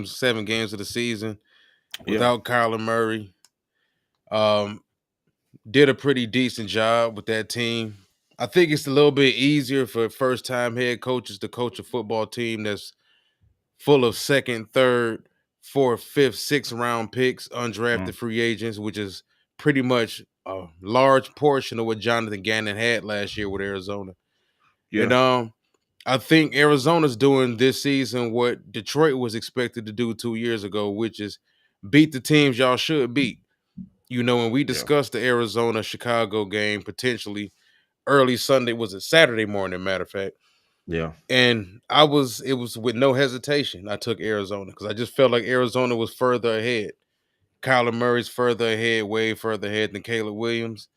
7 games of the season Yeah. without Kyler Murray. Um, did a pretty decent job with that team. I think it's a little bit easier for first-time head coaches to coach a football team that's full of second, third, fourth, fifth, sixth round picks, Mm, undrafted free agents, which is pretty much a large portion of what Jonathan Gannon had last year with Arizona. And yeah. I think Arizona's doing this season what Detroit was expected to do 2 years ago, which is beat the teams y'all should beat. When we Yeah. discussed the Arizona Chicago game potentially early Sunday, was it Saturday morning, matter of fact. Yeah. And it was with no hesitation. I took Arizona because I just felt like Arizona was further ahead. Kyler Murray's further ahead, way further ahead than Caleb Williams.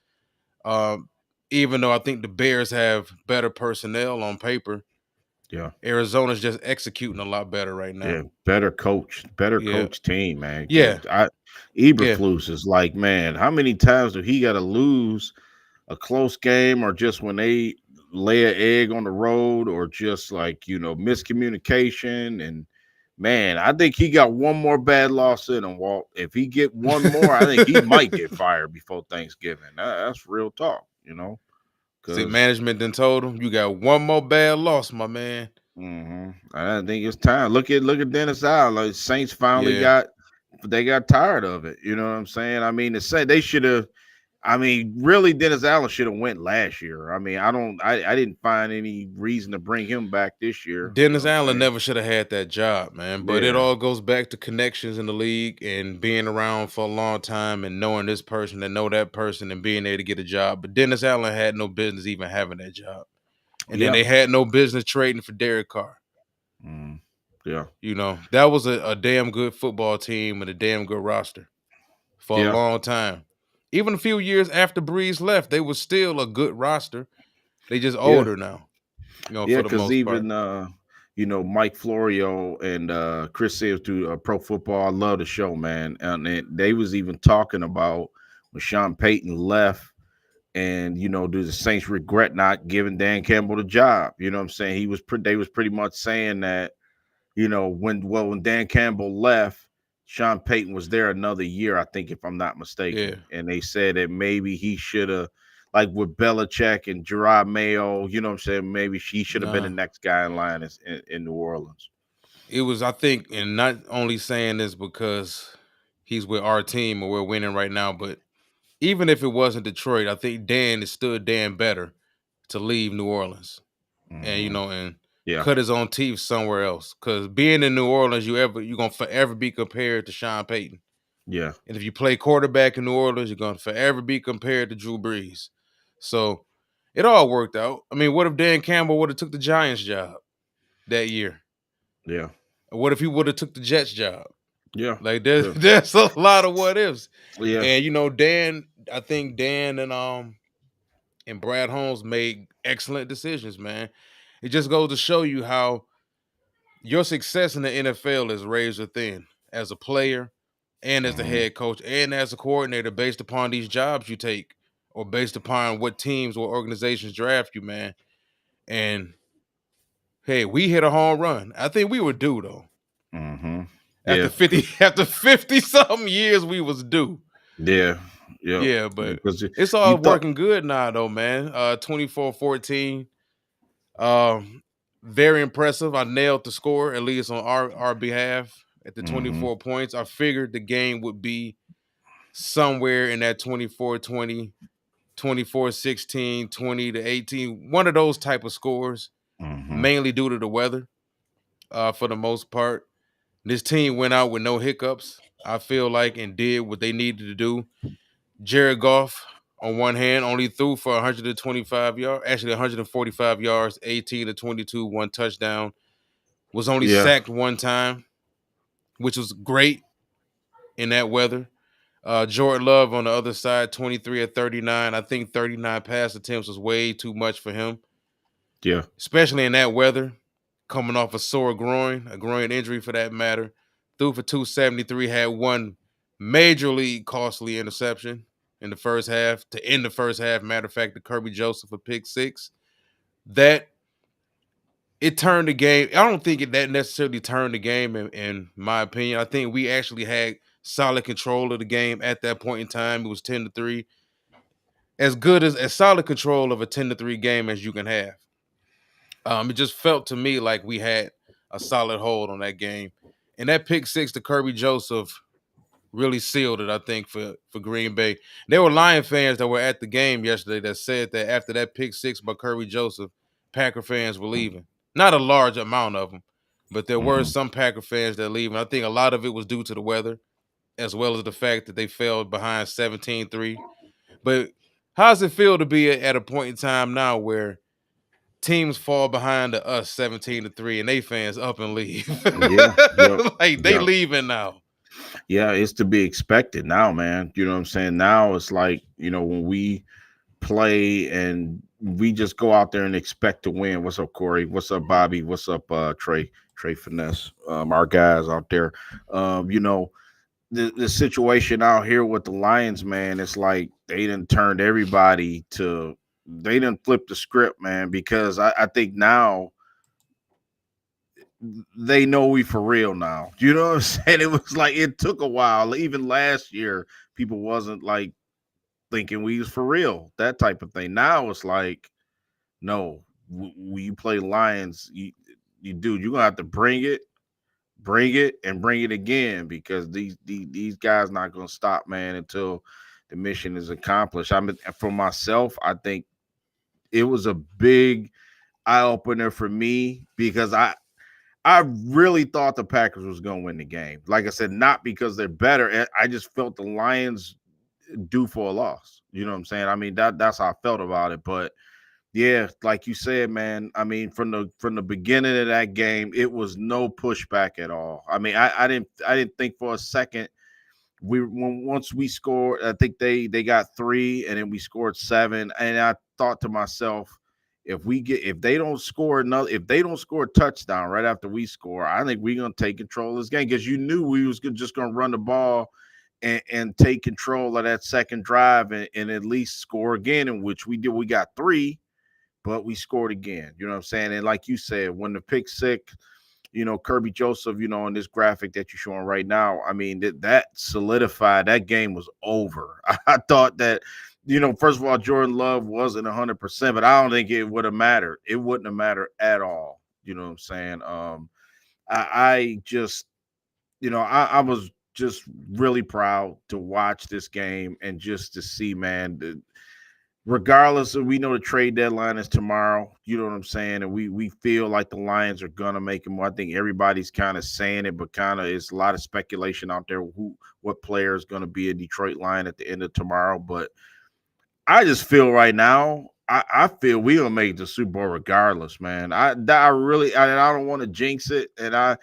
Um, Even though I think the Bears have better personnel on paper, Yeah. Arizona's just executing a lot better right now. Yeah. Better Yeah, coach team, man. yeah, yeah. Eberflus is like, man, how many times do he got to lose a close game, or just when they lay an egg on the road, or just like, miscommunication? And man, I think he got one more bad loss in him, Walt. If he get one more, I think he might get fired before Thanksgiving. That's real talk, See, because management then told him you got one more bad loss, my man. I think it's time. Look at Dennis Allen. Like, Saints finally Yeah. got tired of it. You know what I'm saying? I mean, to say they should have. I mean, really, Dennis Allen should have went last year. I mean, I didn't find any reason to bring him back this year. You know Dennis what I'm Allen saying? never should have had that job, man. But it Yeah, all goes back to connections in the league and being around for a long time and knowing this person and know that person and being able to get a job. But Dennis Allen had no business even having that job. And then yeah, they had no business trading for Derek Carr. mm, yeah, That was a damn good football team and a damn good roster for a yeah, long time. Even a few years after Breeze left, they were still a good roster. They just yeah, older now, yeah. for the Because most part. even Mike Florio and Chris Sayers do Pro Football. I love the show, man. And they was even talking about when Sean Payton left. And do the Saints regret not giving Dan Campbell the job? You know what I'm saying? They was pretty much saying that, when Dan Campbell left, Sean Payton was there another year, I think, if I'm not Yeah. mistaken. And they said that maybe he should have, like with Belichick and Gerard Mayo, you know what I'm saying? Maybe he should have been the Nah. next guy in line in New Orleans. It was, I think, and not only saying this because he's with our team or we're winning right now, but even if it wasn't Detroit, I think Dan is still Dan better to leave New Orleans and Hmm. Yeah, cut his own teeth somewhere else. Because being in New Orleans, you're gonna forever be compared to Sean Payton. yeah, And if you play quarterback in New Orleans, you're gonna forever be compared to Drew Brees. So it all worked out. I mean, what if Dan Campbell would have took the Giants job that year? yeah, Or what if he would have took the Jets job? yeah, Like there's yeah, there's a lot of what ifs. yeah. And Dan, I think Dan and Brad Holmes made excellent decisions, man. It just goes to show you how your success in the NFL is razor thin as a player and as the Hmm. head coach and as a coordinator based upon these jobs you take or based upon what teams or organizations draft you, man. And hey, we hit a home run. I think we were due though. Hmm. After Yeah, 50 after 50 something years we was due. yeah, yeah. Yeah, but Because it's you all thought, working good now though, man. 24-14. Um, Very impressive. I nailed the score, at least on our behalf at the hmm 24 points. I figured the game would be somewhere in that 24-20, 24-16, 20-18, one of those type of scores, hmm mainly due to the weather, for the most part. This team went out with no hiccups, I feel like, and did what they needed to do. Jared Goff, on one hand, only threw for 125 yards, actually 145 yards, 18 to 22, one touchdown. Was only yeah, sacked one time, which was great in that weather. Jordan Love on the other side, 23 of 39. I think 39 pass attempts was way too much for him, yeah, especially in that weather, coming off a sore groin, a groin injury for that matter. Threw for 273, had one majorly costly interception in the first half to end the first half. Matter of fact, the Kirby Joseph a pick six. That it turned the game. I don't think that necessarily turned the game, in my opinion. I think we actually had solid control of the game at that point in time. It was 10-3. As good as solid control of a 10-3 game as you can have. It just felt to me like we had a solid hold on that game. And that pick six to Kirby Joseph really sealed it, I think, for Green Bay. There were Lion fans that were at the game yesterday that said that after that pick six by Kirby Joseph, Packer fans were leaving. Not a large amount of them, but there were some Packer fans that leaving. I think a lot of it was due to the weather, as well as the fact that they fell behind 17-3. But how does it feel to be at a point in time now where teams fall behind to us 17-3 and they fans up and leave? Yeah, yep, Like they yep. leaving now. Yeah, it's to be expected now, man. You know what I'm saying? Now it's like, when we play and we just go out there and expect to win. What's up, Corey? What's up, Bobby? What's up, Trey Finesse? Our guys out there. You know, the situation out here with the Lions, man, it's like they done turned everybody to they done flipped the script, man, because I think now they know we for real now. You know what I'm saying? It was like it took a while. Even last year, people wasn't like thinking we was for real, that type of thing. Now it's like, no, when you play Lions, you dude, you're gonna have to bring it, and bring it again because these guys not gonna stop, man, until the mission is accomplished. I mean, for myself, I think it was a big eye opener for me because I really thought the Packers was going to win the game. Like I said, not because they're better. I just felt the Lions due for a loss. You know what I'm saying? I mean, that's how I felt about it. But yeah, like you said, man, I mean, from the beginning of that game, it was no pushback at all. I mean, I didn't think for a second once we scored, I think they got 3 and then we scored 7. And I thought to myself, if they don't score if they don't score a touchdown right after we score, I think we're gonna take control of this game because you knew we was just gonna run the ball and take control of that second drive and at least score again, in which we did. We got 3, but we scored again. You know what I'm saying? And like you said, when the pick six, Kirby Joseph, in this graphic that you're showing right now, I mean, that solidified that game was over. I thought that, first of all, Jordan Love wasn't 100%, but I don't think it would have mattered. It wouldn't have mattered at all. You know what I'm saying? I just, I was just really proud to watch this game and just to see, man, regardless of, we know the trade deadline is tomorrow, you know what I'm saying, and we feel like the Lions are gonna make him. I think everybody's kind of saying it, but kind of it's a lot of speculation out there what player is gonna be a Detroit Lion at the end of tomorrow. But I just feel right now, I feel we gonna make the Super Bowl regardless, man. I really I don't want to jinx it, and I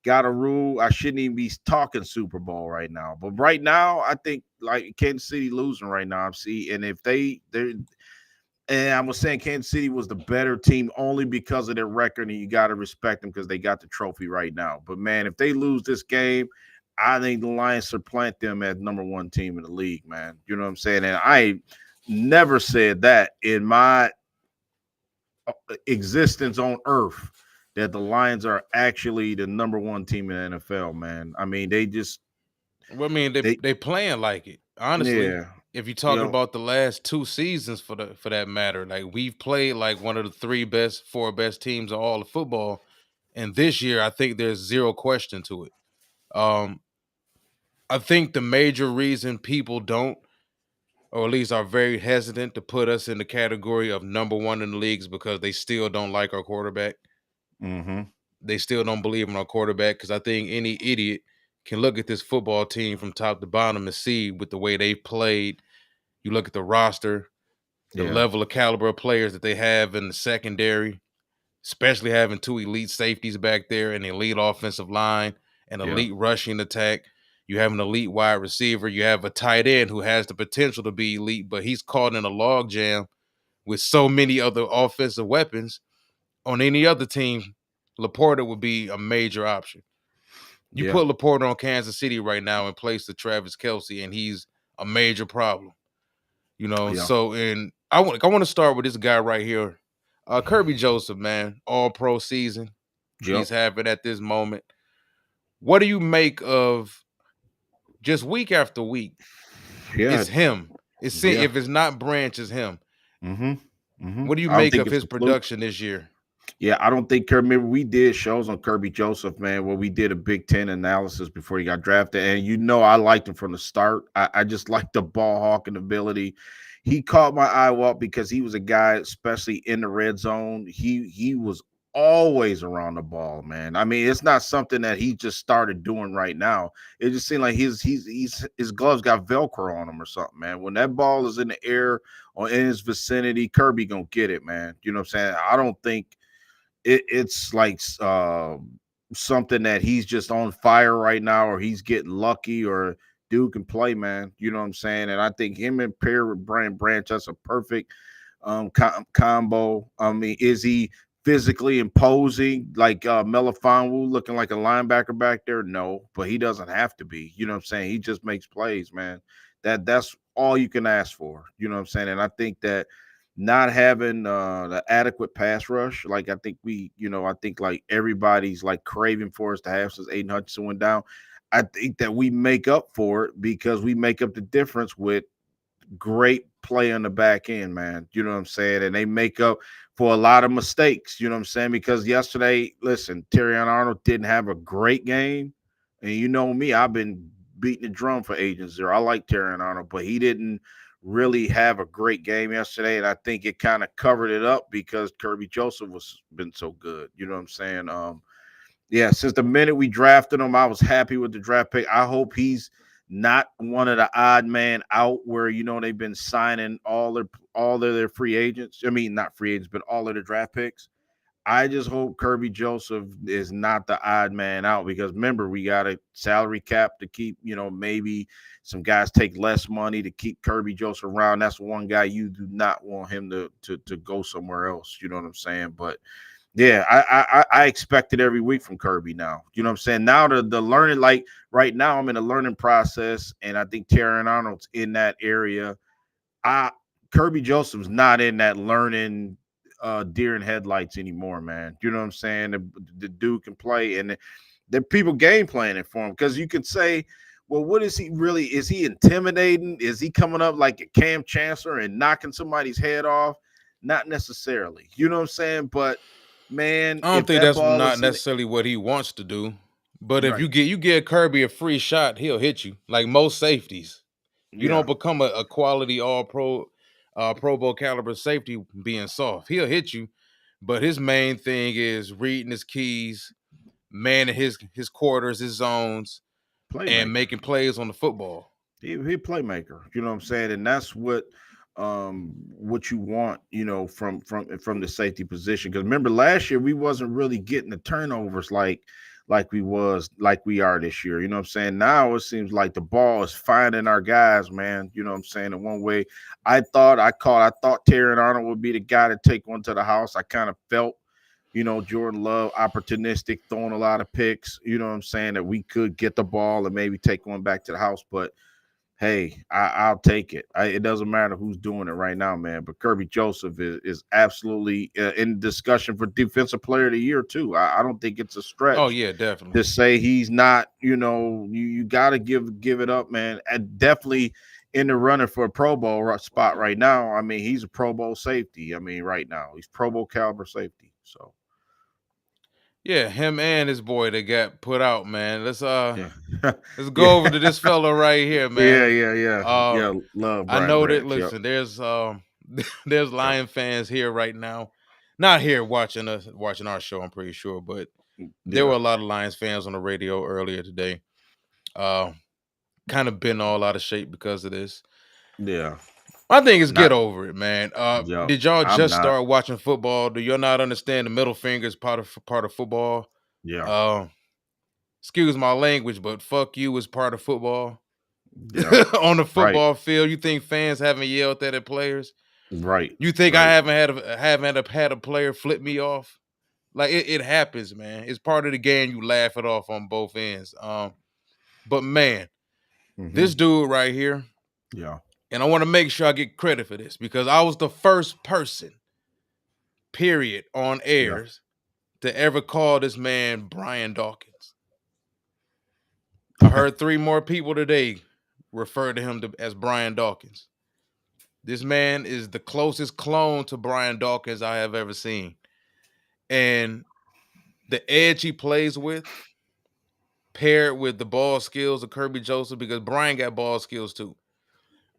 got a rule. I shouldn't even be talking Super Bowl right now. But right now, I think like Kansas City losing right now. See, and if they're and I was saying Kansas City was the better team only because of their record, and you got to respect them because they got the trophy right now. But man, if they lose this game, I think the Lions supplant them as number 1 team in the league, man. You know what I'm saying? And I never said that in my existence on earth that the Lions are actually the number 1 team in the NFL, man. I mean, they just Well, I mean, they playing like it. Honestly, yeah, if you're you talking know, about the last 2 seasons for that matter, like we've played like one of the 4 best teams in all of football. And this year, I think there's zero question to it. Um, I think the major reason people don't, or at least are very hesitant to put us in the category of number 1 in the league is because they still don't like our quarterback. mm-hmm. They still don't believe in our quarterback because I think any idiot can look at this football team from top to bottom and see with the way they played. You look at the roster, the Yeah, level of caliber of players that they have in the secondary, especially having 2 elite safeties back there, an elite offensive line, an yeah, elite rushing attack. You have an elite wide receiver. You have a tight end who has the potential to be elite, but he's caught in a log jam with so many other offensive weapons. On any other team, Laporta would be a major option. You yeah, put Laporta on Kansas City right now in place of Travis Kelce, and he's a major problem. yeah. So and I want to start with this guy right here. Kirby Joseph, man, all pro season. He's Yep. having at this moment. What do you make of just week after week? Yeah. It's him. Yeah. If it's not Branch, it's him. What do you I don't make think of it's his a fluke. production this year? Yeah, I don't think Kirby. Remember, we did shows on Kirby Joseph, man, where we did a Big Ten analysis before he got drafted. And I liked him from the start. I just liked the ball hawking ability. He caught my eye up because he was a guy, especially in the red zone. He was always around the ball, man. I mean, it's not something that he just started doing right now. It just seemed like his gloves got Velcro on him or something, man. When that ball is in the air or in his vicinity, Kirby gonna get it, man. You know what I'm saying? I don't think it's like something that he's just on fire right now, or he's getting lucky, or dude can play, man. You know what I'm saying? And I think him and pair with Brian Branch, that's a perfect combo. I mean, is he physically imposing like Melifonwu looking like a linebacker back there? No, but he doesn't have to be. You know what I'm saying? He just makes plays, man. That's all you can ask for. You know what I'm saying? And I think that not having the adequate pass rush, like I think I think like everybody's like craving for us to have since Aiden Hutchinson went down. I think that we make up for it because we make up the difference with great play on the back end, man. You know what I'm saying? And they make up for a lot of mistakes, you know what I'm saying? Because yesterday, listen, Terrion Arnold didn't have a great game. And you know me, I've been beating the drum for Agent Zero. I like Terrion Arnold, but he didn't really have a great game yesterday. And I think it kind of covered it up because Kirby Joseph was been so good. You know what I'm saying? Yeah, since the minute we drafted him, I was happy with the draft pick. I hope he's not one of the odd man out where they've been signing all of their free agents. I mean, not free agents, but all of their draft picks. I just hope Kirby Joseph is not the odd man out because remember, we got a salary cap to keep, maybe some guys take less money to keep Kirby Joseph around. That's one guy you do not want him to go somewhere else. You know what I'm saying? But yeah, I expect it every week from Kirby now. You know what I'm saying? Now the learning, like right now, I'm in a learning process, and I think Terrion Arnold's in that area. I Kirby Joseph's not in that learning deer in headlights anymore, man. You know what I'm saying? The dude can play, and the people game planning for him because you could say, well, what is he really? Is he intimidating? Is he coming up like a Cam Chancellor and knocking somebody's head off? Not necessarily. You know what I'm saying? But man, I don't if think that that's ball not is in necessarily what he wants to do. But if right, you give Kirby a free shot, he'll hit you. Like most safeties. You yeah, don't become a quality all pro Pro Bowl caliber safety being soft. He'll hit you, but his main thing is reading his keys, manning his quarters, his zones, and playmaker. making plays on the football. He playmaker. You know what I'm saying? And that's what you want, from the safety position. Because remember last year we wasn't really getting the turnovers like we are this year. You know what I'm saying? Now it seems like the ball is finding our guys, man. You know what I'm saying? In one way, I thought Terry Arnold would be the guy to take one to the house. I kind of felt Jordan Love opportunistic, throwing a lot of picks. You know what I'm saying? That we could get the ball and maybe take one back to the house. But hey, I'll take it. It doesn't matter who's doing it right now, man. But Kirby Joseph is absolutely in discussion for Defensive Player of the Year too. I don't think it's a Oh stretch yeah, definitely. to say he's not. You got to give it up, man. And definitely in the running for a Pro Bowl spot right now. I mean, he's a Pro Bowl safety. I mean, right now he's Pro Bowl caliber safety. So Yeah, him and his boy that got put out, man. yeah, Let's yeah, go over to this fellow right here, yeah, man. yeah, yeah, Uh yeah. Love I Brian know that. Branch. Yep, Listen, there's there's yep, Lion fans here right now, not here watching our show. I'm pretty sure, but there were yeah, a lot of Lions fans on the radio earlier today. Uh, kind of been all out of shape because of this. yeah. My thing is get Not, over it, man. yep. Did y'all I'm just not. start watching football? Do y'all not understand the middle finger is part of football? Yeah, Uh, excuse my language, but fuck you is part of football. yeah. On the Right, football field, you think fans haven't yelled that at players? right, You think I right. haven't had a player flip me off? Like it happens, man. It's part of the game. You laugh it off on both ends. But man, Hmm. this dude right here, Yeah, and I want to make sure I get credit for this because I was the first person period, on Yeah. airs to ever call this man Brian Dawkins. I heard 3 more people today refer to him as Brian Dawkins. This man is the closest clone to Brian Dawkins I have ever seen. And the edge he plays with, paired with the ball skills of Kirby Joseph, because Brian got ball skills too.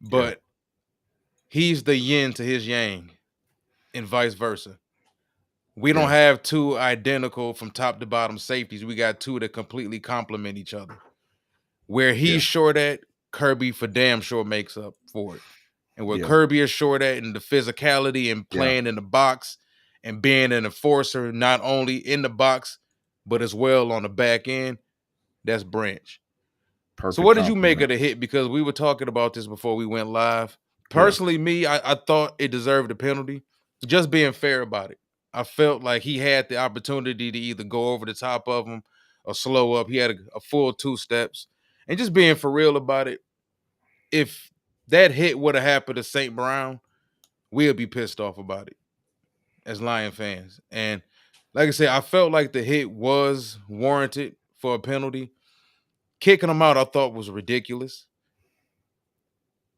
Yeah. But he's the yin to his yang, and vice versa. We don't Yeah. have 2 identical from top to bottom safeties. We got 2 that completely complement each other. Where he's Yeah. short at, Kirby for damn sure makes up for it. And where Yeah. Kirby is short at in the physicality and Yeah. playing in the box and being an enforcer, not only in the box, but as well on the back end, that's Branch. So Perfect what did you make compliment. of the hit? Because we were talking about this before we went live. Yeah. Personally, me, I thought it deserved a penalty. Just being fair about it. I felt like he had the opportunity to either go over the top of him or slow up. He had a full 2 steps. And just being for real about it, if that hit would have happened to St. Brown, we'll be pissed off about it as Lion fans. And like I said, I felt like the hit was warranted for a penalty. Kicking him out, I thought was ridiculous.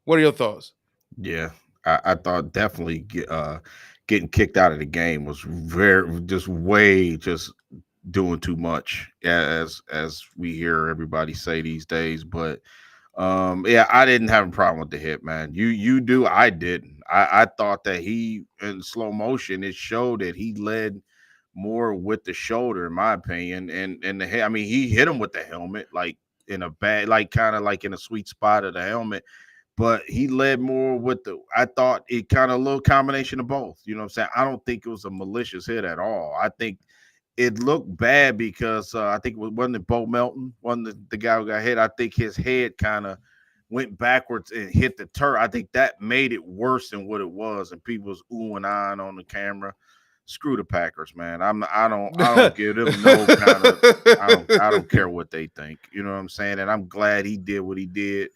What are your thoughts? Yeah. I thought definitely getting kicked out of the game was very just way just doing too much, as we hear everybody say these days. But yeah, I didn't have a problem with the hit, man. You do, I didn't. I thought that he, in slow motion, it showed that he led more with the shoulder, in my opinion, and the head. I mean, he hit him with the helmet, like in a bad, like kind of like in a sweet spot of the helmet. But he led more with the. I thought it kind of a little combination of both. You know what I'm saying? I don't think it was a malicious hit at all. I think it looked bad because I think wasn't it Bo Melton, the guy who got hit. I think his head kind of went backwards and hit the turf. I think that made it worse than what it was, and people was oohing on the camera. Screw the Packers, man. I don't give them no kind of. I don't care what they think. You know what I'm saying? And I'm glad he did what he did.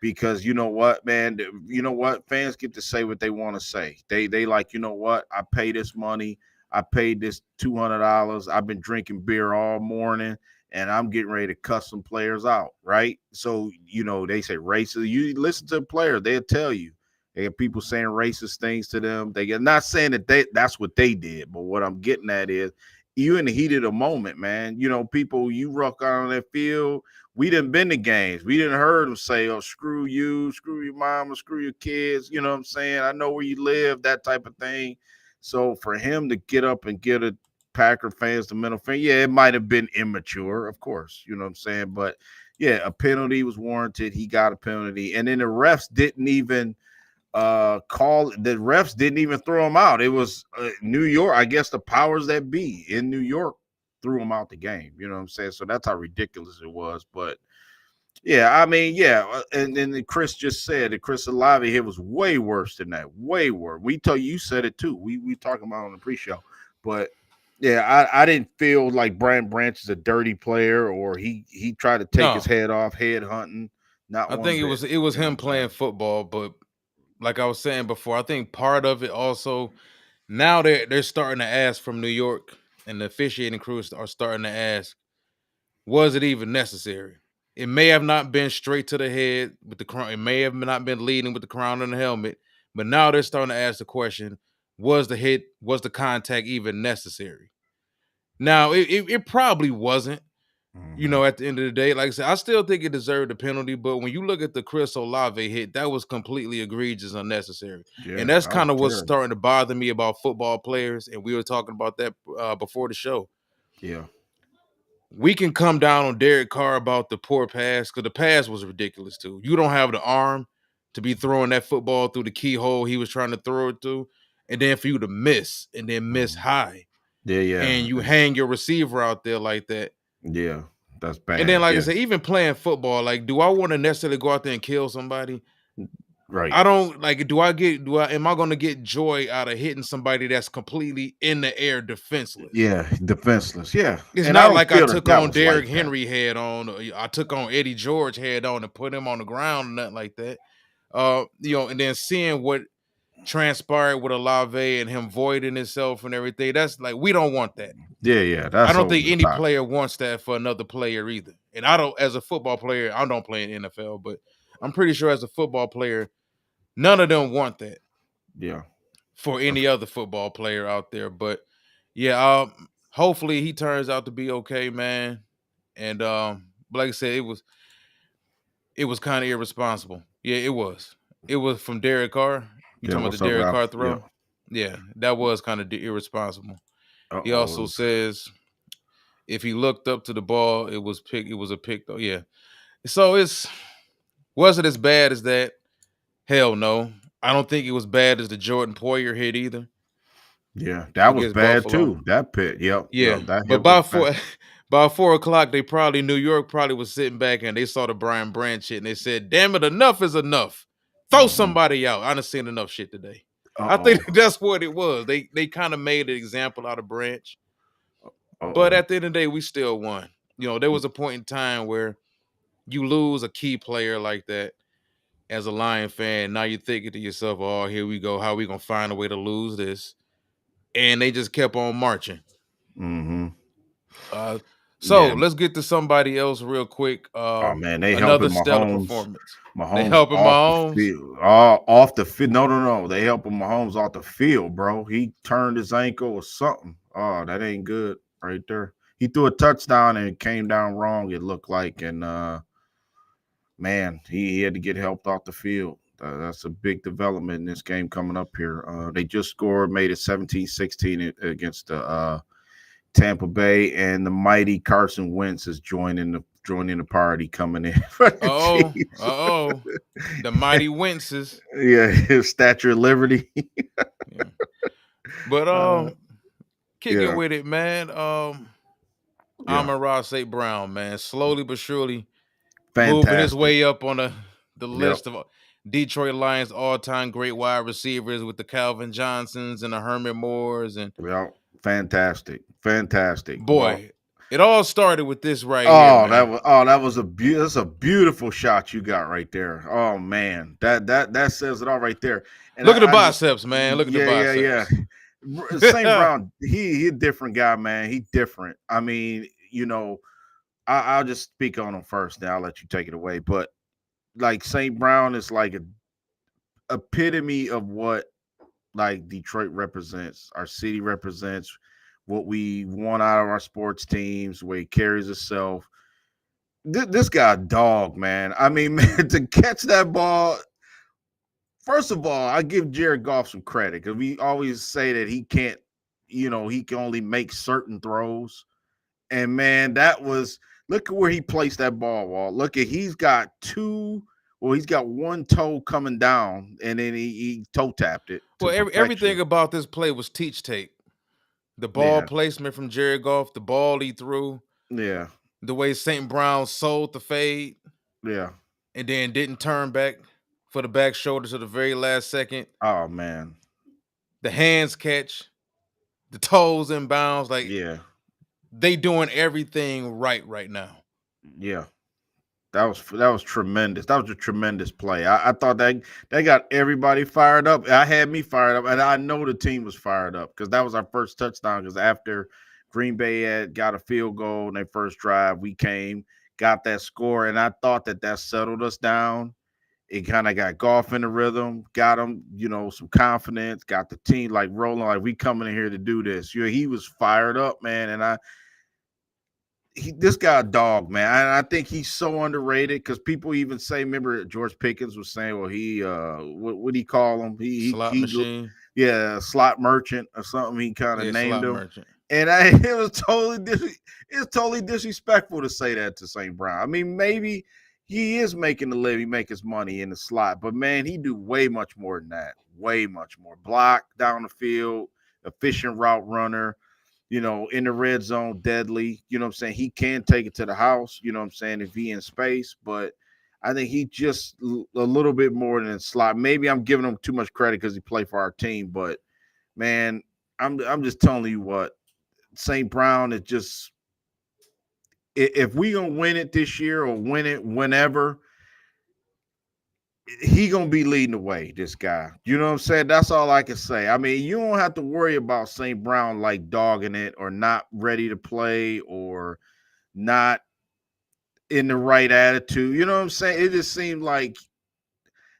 Because you know what, man, you know what, fans get to say what they want to say. They like, you know what, I pay this money, I paid this $200. I've been drinking beer all morning, and I'm getting ready to cuss some players out, right? So you know they say racist. You listen to the player, they'll tell you. They have people saying racist things to them. They are not saying that that's what they did, but what I'm getting at is you in the heat of the moment, man. You know, people you rock out on that field. We didn't been to games. We didn't heard them say, "Oh, screw you, screw your mama, screw your kids." You know what I'm saying? I know where you live, that type of thing. So for him to get up and get a Packer fans the middle finger, yeah, it might have been immature, of course. You know what I'm saying? But yeah, a penalty was warranted. He got a penalty, and then the refs didn't even throw him out. It was New York, I guess the powers that be in New York threw him out the game. You know what I'm saying? So that's how ridiculous it was. But yeah, I mean, yeah, and then Chris just said that Chris Olave here was way worse than that. Way worse. You said it too. We talking about it on the pre-show. But yeah, I didn't feel like Brian Branch is a dirty player or he tried to take his No, head off, head hunting. Not I one think it bit. was You know what him I'm saying? playing football, but like I was saying before, I think part of it also now they're starting to ask from New York, and the officiating crews are starting to ask, was it even necessary? It may have not been straight to the head with the crown. It may have not been leading with the crown and the helmet, but now they're starting to ask the question: was the contact even necessary? Now it probably wasn't. You Mm-hmm. know, at the end of the day, like I said, I still think it deserved a penalty. But when you look at the Chris Olave hit, that was completely egregious, unnecessary, and Yeah, that's that was kind of what's terrible. starting to bother me about football players. And we were talking about that before the show. Yeah. We can come down on Derek Carr about the poor pass because the pass was ridiculous too. You don't have the arm to be throwing that football through the keyhole he was trying to throw it through, and then for you to miss and then miss Mhm. high, Yeah, and yeah. you hang your receiver out there like that. Yeah, that's And then, bad. like I Yeah, said, even playing football, like, do I want to necessarily go out there and kill somebody? right. I don't like. Am I going to get joy out of hitting somebody that's completely in the air, defenseless? Yeah, defenseless. Yeah, It's and I not don't like I feel that took that on was like Derrick that. Henry head on. Or I took on Eddie George head on and put him on the ground, or nothing like that. And then seeing what transpired with Olave and him voiding himself and everything. That's like, we don't want that. Yeah, I that's don't over think the any top. player wants that for another player either. And I don't, as a football player, I don't play in NFL, but I'm pretty sure as a football player, none of them want that Yeah, for any other football player out there. But yeah, hopefully he turns out to be okay, man. And like I said, it was kind of irresponsible. Yeah, it was. It was from Derek Carr. You yeah. talking about the What's up, Derek Ralph? Carr Yeah. throw? Yeah, that was kind of irresponsible. He also Uh-oh. says if he looked up to the ball, it was pick. It was a pick, though. Yeah. So was it as bad as that? Hell no. I don't think it was bad as the Jordan Poyer hit either Yeah, that was against bad Buffalo. too. That pit. Yep, Yeah, yep. That but hit was bad. by 4 o'clock, they probably New York probably was sitting back and they saw the Brian Branch shit and they said, "Damn it, enough is enough. Throw Hmm. somebody out." I done seen enough shit today. I think Uh-oh. that's what it was. They kind of made an example out of Branch, but Uh-oh. at the end of the day, we still won. There was a point in time where you lose a key player like that as a Lion fan. Now you're thinking to yourself, "Oh, here we go. How we gonna find a way to lose this?" And they just kept on marching. Mm-hmm. Uh, so Yeah. let's get to somebody else real quick. Oh man, they Another helping stellar Mahomes. performance. They Mahomes helping off the Mahomes. field. Off the field. No, no, no. They helping Mahomes off the field, bro. He turned his ankle or something. Oh, that ain't good right there. He threw a touchdown and it came down wrong, it looked like. And man, he had to get helped off the field. That's a big development in this game coming up here. They just scored, made it 17-16 against the Tampa Bay, and the mighty Carson Wentz is joining the party coming in for the Oh, Chiefs. oh, the mighty Wentzes. Yeah, his Statue of Liberty. Yeah. But Uh, kicking yeah, with it, man. yeah, Amon-Ra St. Brown, man, slowly but surely moving his fantastic. way up on the Yep, list of Detroit Lions all-time great wide receivers with the Calvin Johnsons and the Herman Moores and yep, fantastic, fantastic. But boy, it all started with this right here, man. that was that's a beautiful shot you got right there. Oh man, that says it all right there. And Look at the I just biceps, man. Look at the yeah. biceps. St. Brown, he a different guy, man. He different. I mean, I'll just speak on him first. Then I'll let you take it away. But like St. Brown is like a epitome of what like Detroit represents, our city represents, what we want out of our sports teams, the way he carries himself. This guy, a dog, man. I mean, man, to catch that ball. First of all, I give Jared Goff some credit because we always say that he can't, he can only make certain throws. And man, that was look at where he placed that ball, Walt. Look at he's got one toe coming down, and then he toe tapped it to Well, perfection. everything about this play was teach tape. The ball Yeah, placement from Jared Goff, the ball he threw, yeah, the way St. Brown sold the fade yeah. and then didn't turn back for the back shoulder to the very last second. Oh man, The hands catch, the toes in bounds. Like, yeah, they doing everything right now. yeah. That was tremendous. That was a tremendous play. I thought that got everybody fired up. I had me fired up, and I know the team was fired up because that was our first touchdown. Because after Green Bay had got a field goal in their first drive, we came, got that score, and I thought that settled us down. It kind of got Golf in the rhythm, got him, some confidence, got the team like rolling, like we coming in here to do this. He was fired up, man, and this guy a dog, man. I think he's so underrated because people even say, remember George Pickens was saying, well, he what do you call him? Slot machine. Yeah, slot merchant or something. He kind of Yeah, named slot him, merchant. and it's totally disrespectful to say that to St. Brown. I mean, maybe he is making a living, make his money in the slot, but man, he do way much more than that. Way much more. Block down the field, efficient route runner, in the red zone, deadly. You know what I'm saying? He can take it to the house, you know what I'm saying, if he in space, but I think he just a little bit more than a slot. Maybe I'm giving him too much credit because he played for our team, but man, I'm just telling you what, St. Brown is just if we gonna win it this year or win it whenever, he gonna be leading the way. This guy, you know what I'm saying? That's all I can say. I mean, you don't have to worry about St. Brown like dogging it or not ready to play or not in the right attitude. You know what I'm saying? It just seemed like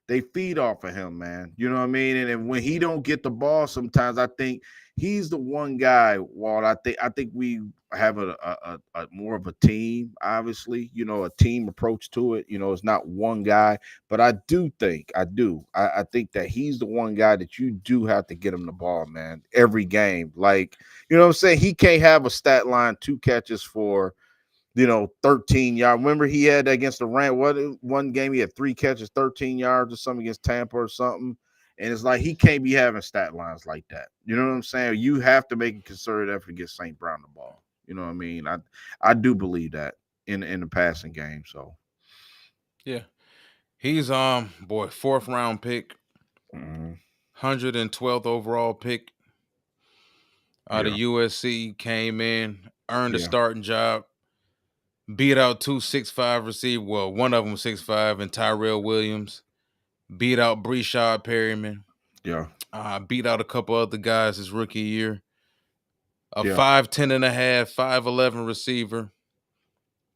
they feed off of him, man. You know what I mean? And then when he don't get the ball, sometimes I think he's the one guy. Walt, I think we have a more of a team. Obviously, a team approach to it. It's not one guy, but I think that he's the one guy that you do have to get him the ball, man. Every game, like what I'm saying. He can't have a stat line 2 catches for 13 yards. Remember he had against the Rams. What one game he had 3 catches, 13 yards or something against Tampa or something. And it's like he can't be having stat lines like that. You know what I'm saying? You have to make a concerted effort to get St. Brown the ball. You know what I mean? I do believe that in the passing game. So Yeah. He's boy, 4th round pick, mhm. 112th overall pick out of Yeah, USC, came in, earned a yeah, starting job, beat out 2 6'5" receivers. Well, one of them was 6'5", and Tyrell Williams. Beat out Breshad Perryman. yeah, Beat out a couple other guys his rookie year. A yeah, 5'10" and a half, 5'11" receiver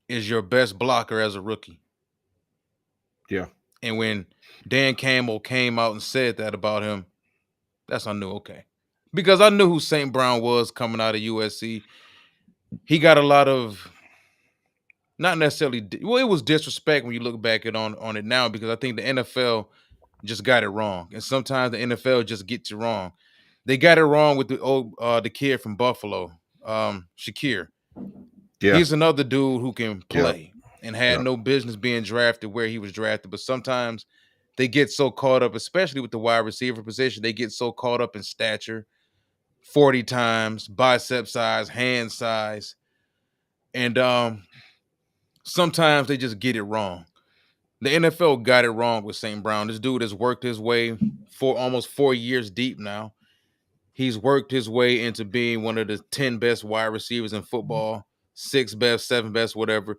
is your best blocker as a rookie. yeah, And when Dan Campbell came out and said that about him, that's I knew okay. Because I knew who St. Brown was coming out of USC. He got a lot of not necessarily well, it was disrespect when you look back on it now because I think the NFL just got it wrong. And sometimes the NFL just gets it wrong. They got it wrong with the kid from Buffalo, Shakir. yeah, He's another dude who can yeah, play and had yeah. no business being drafted where he was drafted. But sometimes they get so caught up, especially with the wide receiver position, they get so caught up in stature, 40 times, bicep size, hand size. And sometimes they just get it wrong. The NFL got it wrong with St. Brown. This dude has worked his way for almost 4 years deep now. He's worked his way into being one of the 10 best wide receivers in football, 6 best, 7 best, whatever.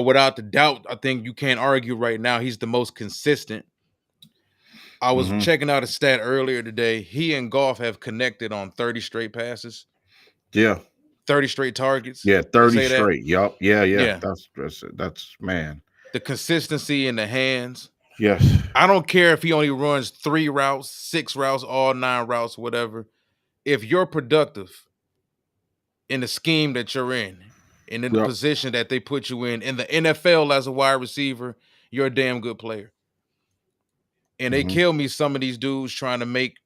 Without the doubt, I think you can't argue right now. He's the most consistent. I was Mm-hmm. checking out a stat earlier today. He and Goff have connected on 30 straight passes, Yeah, 30 straight targets. yeah, They 30 say that. straight. Yup. Yeah, yeah. Yeah. That's man. The consistency in the hands. Yes. I don't care if he only runs 3 routes, 6 routes, all 9 routes, whatever. If you're productive in the scheme that you're in the Yep. position that they put you in the NFL as a wide receiver, you're a damn good player. And they Mm-hmm. kill me some of these dudes trying to make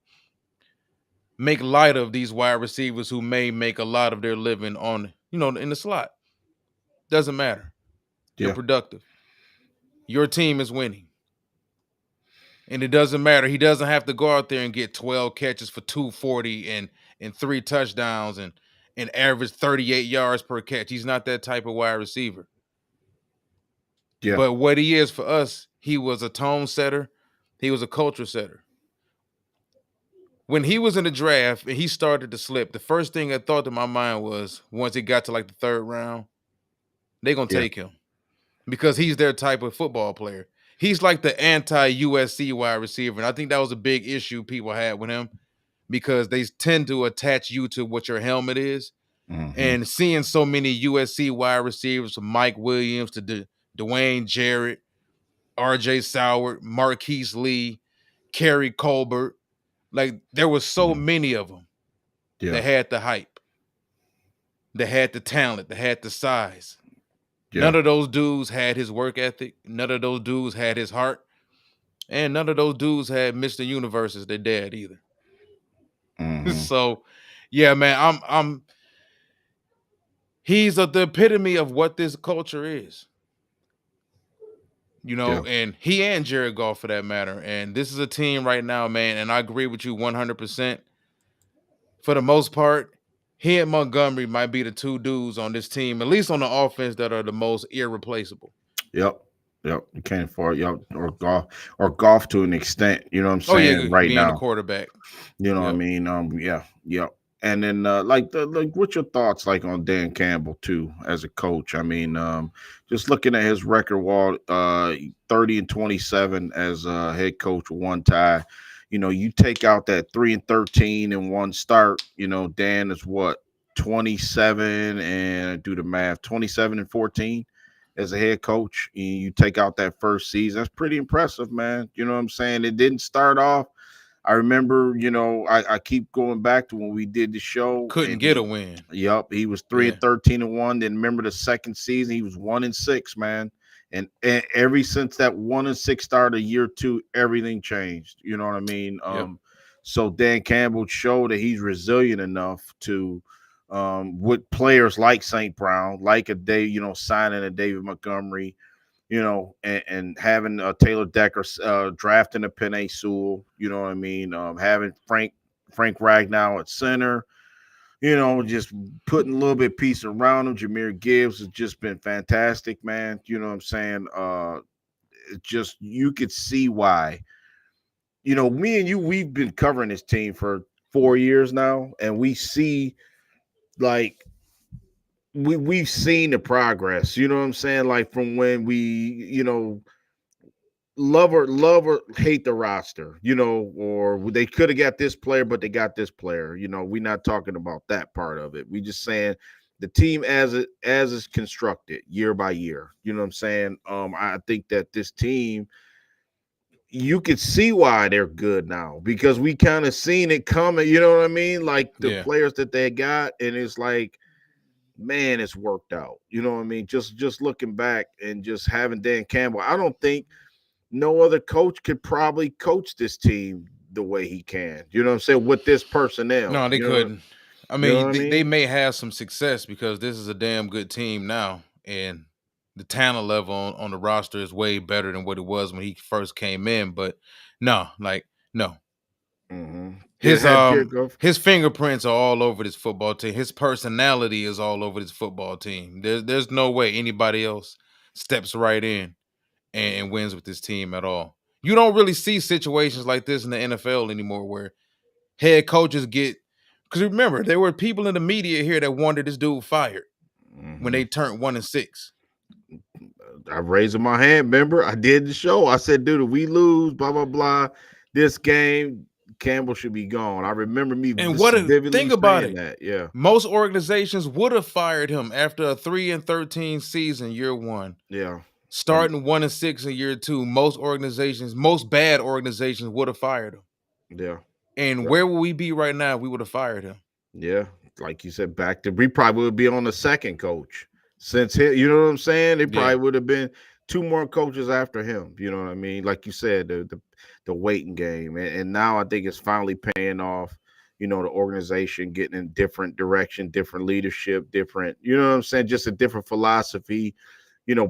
light of these wide receivers who may make a lot of their living on, in the slot. Doesn't matter. You're Yeah. productive. Your team is winning. And it doesn't matter. He doesn't have to go out there and get 12 catches for 240 and 3 touchdowns and average 38 yards per catch. He's not that type of wide receiver. Yeah. But what he is for us, he was a tone setter. He was a culture setter. When he was in the draft and he started to slip, the first thing that thought to my mind was once he got to like the 3rd round, they're going to Yeah. take him because he's their type of football player. He's like the anti-USC wide receiver. And I think that was a big issue people had with him because they tend to attach you to what your helmet is. Mm-hmm. And seeing so many USC wide receivers from Mike Williams to Dwayne Jarrett, RJ Soward, Marquise Lee, Kerry Colbert, like there was so Mm-hmm. many of them Yeah. that had the hype, that had the talent, that had the size. Yeah. None of those dudes had his work ethic. None of those dudes had his heart. And none of those dudes had Mr. Universe as their dad either. Mm-hmm. So, yeah, man, he's the epitome of what this culture is. Yeah. And he and Jared Goff for that matter. And this is a team right now, man, and I agree with you 100%. For the most part, he and Montgomery might be the 2 dudes on this team, at least on the offense, that are the most irreplaceable. Yep. Yep. You can't afford yep or golf to an extent. You know what I'm saying? Oh yeah, Right being the now. quarterback. You know what I Yep. mean? Yeah. Yep. And then what's your thoughts like on Dan Campbell too as a coach? I mean, just looking at his record wall, 30-27 as a head coach, one tie. You know, you take out that 3-13 and one start. You know, Dan is what 27 and do the math, 27-14 as a head coach. You take out that first season, that's pretty impressive, man. You know what I'm saying? It didn't start off. I remember, I keep going back to when we did the show, Couldn't and get a win. he was three Yeah. and 13-1. Then remember the second season, he was 1-6, man. And ever since that 1-6 started, year two, everything changed. You know what I mean? Yep. So Dan Campbell showed that he's resilient enough to, with players like St. Brown, like signing a David Montgomery, and having Taylor Decker, drafting a Penei Sewell, you know what I mean? Having Frank Ragnow at center, just putting a little bit piece around him. Jameer Gibbs has just been fantastic, man. You know what I'm saying? It just you could see why. Me and you, we've been covering this team for 4 years now, and we see like we've seen the progress. You know what I'm saying? Like from when we, love or hate the roster, or they could have got this player, but they got this player. We're not talking about that part of it. We just saying the team as is constructed year by year. You know what I'm saying? I think that this team, you could see why they're good now because we kind of seen it coming. You know what I mean? Like the Yeah. players that they got, and it's like, man, it's worked out. You know what I mean? Just looking back and just having Dan Campbell, I don't think no other coach could probably coach this team the way he can. You know what I'm saying? With this personnel. No, they couldn't. I You know what mean, I they mean? may have some success because this is a damn good team now, and the talent level on the roster is way better than what it was when he first came in. But no, like no, Mm-hmm. Did his have Jared Goff. his fingerprints are all over this football team. His personality is all over this football team. There's no way anybody else steps right in and wins with this team at all. You don't really see situations like this in the NFL anymore where head coaches get, because remember, there were people in the media here that wanted this dude fired when Mm-hmm. they turned 1-6. I raised my hand. Remember, I did the show. I said, dude, if we lose, blah, blah, blah, this game, Campbell should be gone. I remember me And what a vividly think about saying it. that. Yeah. Most organizations would have fired him after a 3-13 season, year one. Yeah. And Starting 1-6 in year two, most bad organizations would have fired him. yeah. And Yeah. where would we be right now if we would have fired him? Yeah. Like you said, we probably would be on the second coach since him. You know what I'm saying? They Yeah. probably would have been two more coaches after him. You know what I mean? Like you said, the waiting game. And now I think it's finally paying off. The organization getting in different direction, different leadership, different, you know what I'm saying? Just a different philosophy.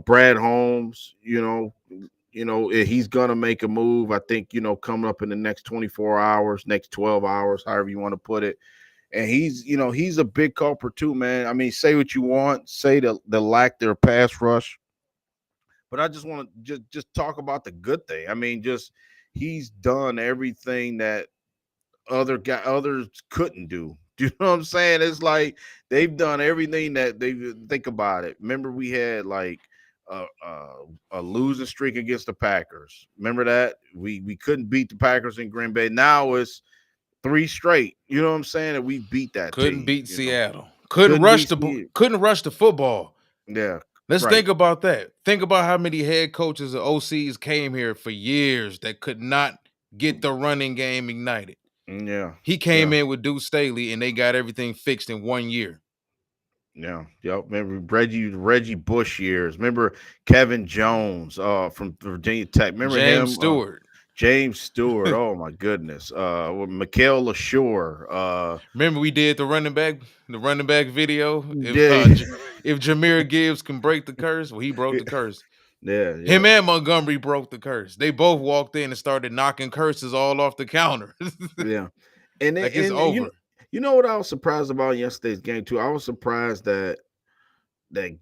Brad Holmes, he's gonna make a move. I think, coming up in the next 24 hours, next 12 hours, however you want to put it. And he's a big culprit too, man. I mean, say what you want, say the lack their pass rush, but I just want to just talk about the good thing. I mean, just he's done everything that others couldn't do. Do you know what I'm saying? It's like they've done everything that they think about it. Remember, we had like a losing streak against the Packers. Remember that we couldn't beat the Packers in Green Bay. Now it's 3 straight. You know what I'm saying? And we beat that Couldn't team. beat Seattle. Couldn't rush the football. Yeah. Let's Right. think about that. Think about how many head coaches or OCs came here for years that could not get the running game ignited. Yeah. He came in with Deuce Staley and they got everything fixed in 1 year. Yeah. Yep. Remember Reggie Bush years. Remember Kevin Jones from Virginia Tech. Remember James him? Stewart. James Stewart. Oh my goodness. Mikael LaSure. Remember we did the running back video? Yeah. If Jameer Gibbs can break the curse, well, he broke the curse. Yeah. Him and Montgomery broke the curse. They both walked in and started knocking curses all off the counter. Yeah. And like it's and over. you know what I was surprised about yesterday's game too? I was surprised that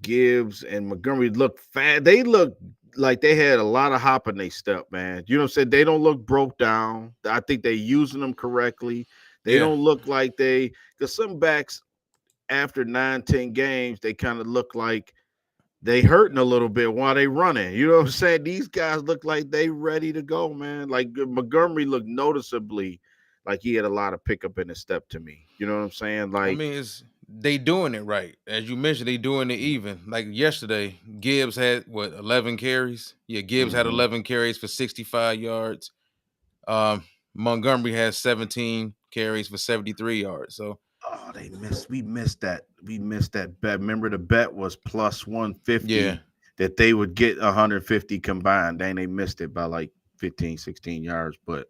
Gibbs and Montgomery looked fat. They look like they had a lot of hop in their step, man. You know what I'm saying? They don't look broke down. I think they're using them correctly. They Yeah. don't look like because some backs after 9, 10 games, they kind of look like they hurting a little bit while they running. You know what I'm saying? These guys look like they ready to go, man. Like Montgomery looked noticeably like he had a lot of pickup in his step to me. You know what I'm saying? I Like, mean, it's they doing it right. As you mentioned, they doing it even. Like yesterday, Gibbs had what 11 carries. Yeah, Gibbs had mhm. 11 carries for 65 yards. Um, Montgomery has 17 carries for 73 yards. So Oh, they missed. We missed that. We missed that bet. Remember, the bet was plus yeah, 150 that they would get 150 combined. Dang, they missed it by like 15, 16 yards. But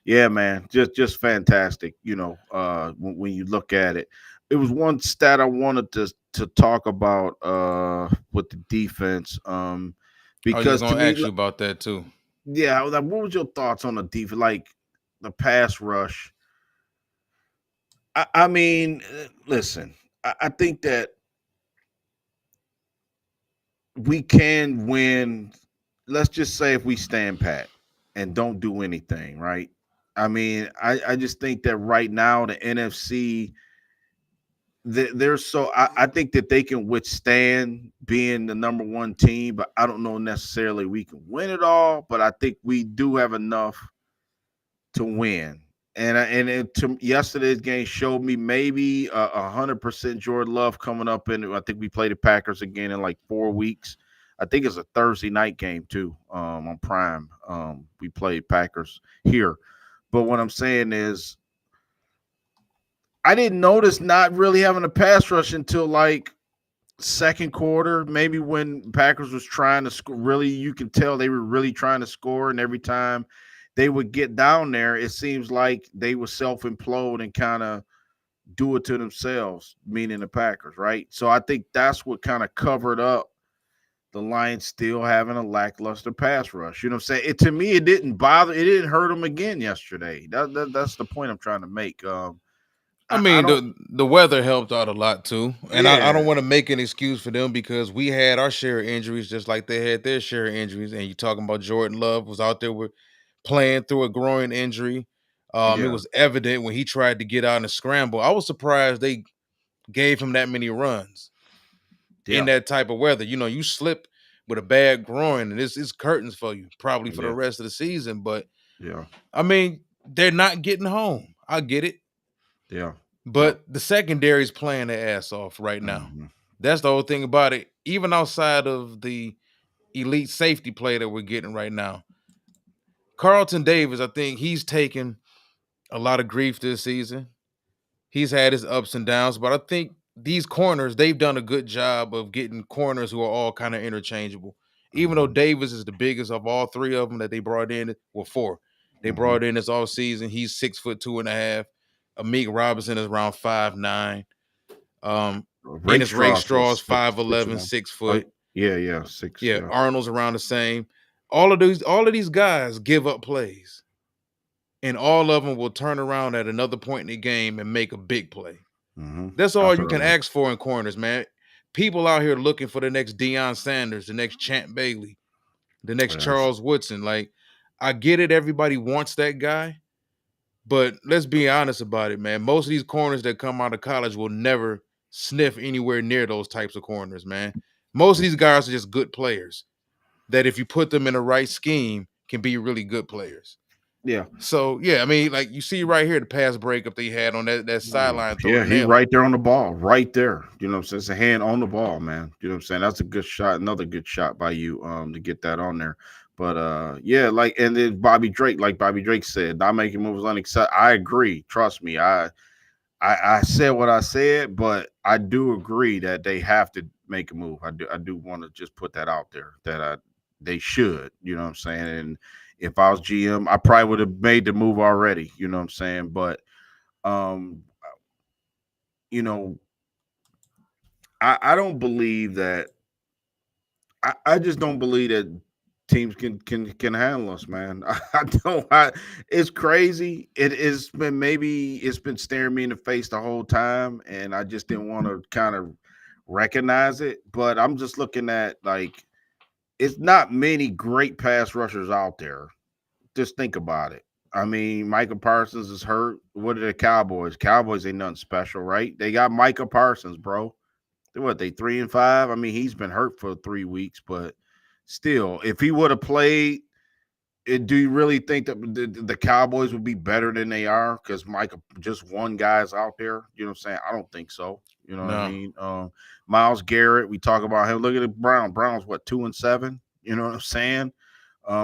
yeah, man, just fantastic. When you look at it, it was one stat I wanted to talk about with the defense. I was just Because to gonna me, ask you about that too. yeah, like, what was your thoughts on the defense? Like the pass rush. I mean, listen, I think that we can win. Let's just say if we stand pat and don't do anything, right? I mean, I just think that right now the NFC, they're so I think that they can withstand being the number one team, but I don't know necessarily we can win it all. But I think we do have enough to win. Yesterday's game showed me maybe 100% Jordan Love coming up in. I think we play the Packers again in like 4 weeks. I think it's a Thursday night game too, on Prime. We play Packers here, but what I'm saying is, I didn't notice not really having a pass rush until like second quarter, maybe when Packers was trying to score. Really, you can tell they were really trying to score, and every time they would get down there, it seems like they would self implode and kind of do it to themselves, meaning the Packers, right? So I think that's what kind of covered up the Lions still having a lackluster pass rush. You know what I'm saying? To me, it didn't bother, it didn't hurt them again yesterday. That's the point I'm trying to make. I I mean, don't, the weather helped out a lot too, and I yeah, don't want to make an excuse for them because we had our share of injuries just like they had their share of injuries. And you talking about Jordan Love was out there with playing through a groin injury. It yeah, was evident when he tried to get out and scramble. I was surprised they gave him that many runs in yeah, that type of weather. You know, you slip with a bad groin, and it's curtains for you probably for the yeah, rest of the season. But yeah, I mean, they're not getting home. I get it. yeah, yeah. But the secondary's playing their ass off right now. Mhm. That's the whole thing about it. Even outside of the elite safety play that we're getting right now, Carlton Davis, I think he's taken a lot of grief this season. He's had his ups and downs, but I think these corners, they've done a good job of getting corners who are all kind of interchangeable. Even though Mhm. Davis is the biggest of all three of them that they brought in, well, four. They Mhm. brought in this all season. He's 6'2.5". Amik Robinson is around 5'9". Rake Ennis Ray Strauss Straw's was 5'11", 6'1". 6 foot. Oh, yeah, yeah, six, Yeah, yeah. Arnold's around the same. All of these guys give up plays, and all of them will turn around at another point in the game and make a big play. That's I've all you heard can that. ask for in corners, man. People out here looking for the next Deion Sanders, the next Champ Bailey, the next Yes. Charles Woodson. Like, I get it, everybody wants that guy, but let's be honest about it, man. Most of these corners that come out of college will never sniff anywhere near those types of corners, man. Most of these guys are just good players that if you put them in the right scheme can be really good players. Yeah. So yeah, I mean, like you see right here the pass breakup they had on that sideline throw to Yeah, he nail it. right there on the ball, right there. You know what I'm saying? It's a hand on the ball, man. You know what I'm saying? That's a good shot, another good shot by you to get that on there. But yeah, like, and then Bobby Drake, like Bobby Drake said, not making moves unacceptable. I agree. Trust me. I said what I said, but I do agree that they have to make a move. I do want to just put that out there that they should, you know what I'm saying? And if I was GM, I probably would have made the move already, you know what I'm saying? But um, you know, I don't believe that I just don't believe that teams can handle us, man. I don't. It's crazy. It's been staring me in the face the whole time, and I just didn't want to kind of recognize it. But I'm just looking at, like, it's not many great pass rushers out there. Just think about it. I mean, Micah Parsons is hurt. What are the Cowboys? Cowboys ain't nothing special, right? They got Micah Parsons, bro. They 3-5? I mean, he's been hurt for 3 weeks, but still, if he would have played, do you really think that the Cowboys would be better than they are because Micah just one guy's out there? You know what I'm saying? I don't think so. You know what I No. mean? Miles Garrett, we talk about him. Look at the Browns. Browns, what, 2-7? You know what I'm saying?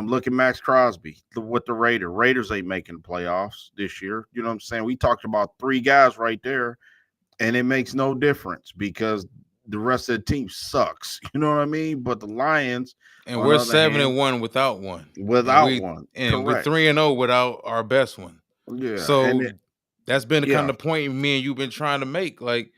Look at Max Crosby with the Raiders. Raiders ain't making the playoffs this year. You know what I'm saying? We talked about three guys right there, and it makes no difference because the rest of the team sucks. You know what I mean? But the Lions, And on we're the other seven hand, and one without one. And without we one, and we're correct. 3-0 without our best one. Yeah, and So that's been the kind yeah, of point me and you've been trying to make. Like,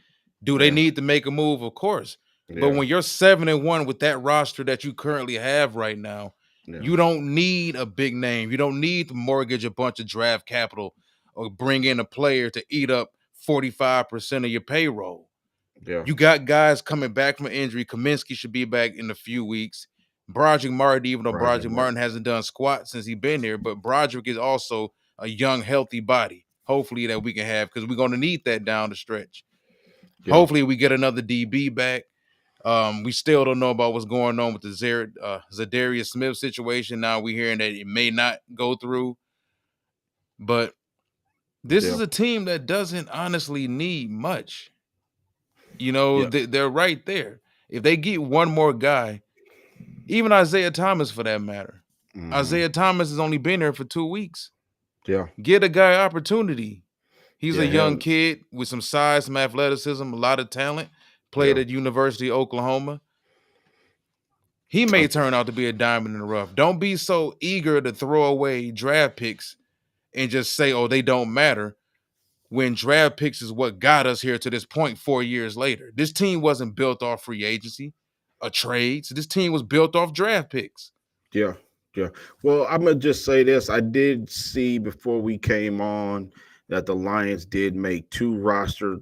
do they yeah, need to make a move? Of course. But yeah, when you're 7-1 with that roster that you currently have right now, yeah, you don't need a big name. You don't need to mortgage a bunch of draft capital or bring in a player to eat up 45% of your payroll. yeah. You got guys coming back from injury. Kaminsky should be back in a few weeks. Broderick Martin, even though Roger Broderick Martin. Martin hasn't done squat since he's been here, but Broderick is also a young, healthy body. Hopefully that we can have because we're going to need that down the stretch. Yeah, Hopefully we get another DB back. We still don't know about what's going on with the Zadarius Smith situation. Now we're hearing that it may not go through, but this yeah, is a team that doesn't honestly need much. You know, yeah. they're right there. If they get one more guy, even Isaiah Thomas for that matter. Hmm. Isaiah Thomas has only been there for 2 weeks. Yeah, Get a guy opportunity. He's a yeah. young Him. kid with some size, some athleticism, a lot of talent. Played Yeah. at University of Oklahoma. He may turn out to be a diamond in the rough. Don't be so eager to throw away draft picks and just say, oh, they don't matter, when draft picks is what got us here to this point 4 years later. This team wasn't built off free agency, a trade. So this team was built off draft picks. Yeah, yeah. Well, I'm gonna just say this. I did see before we came on that the Lions did make two roster.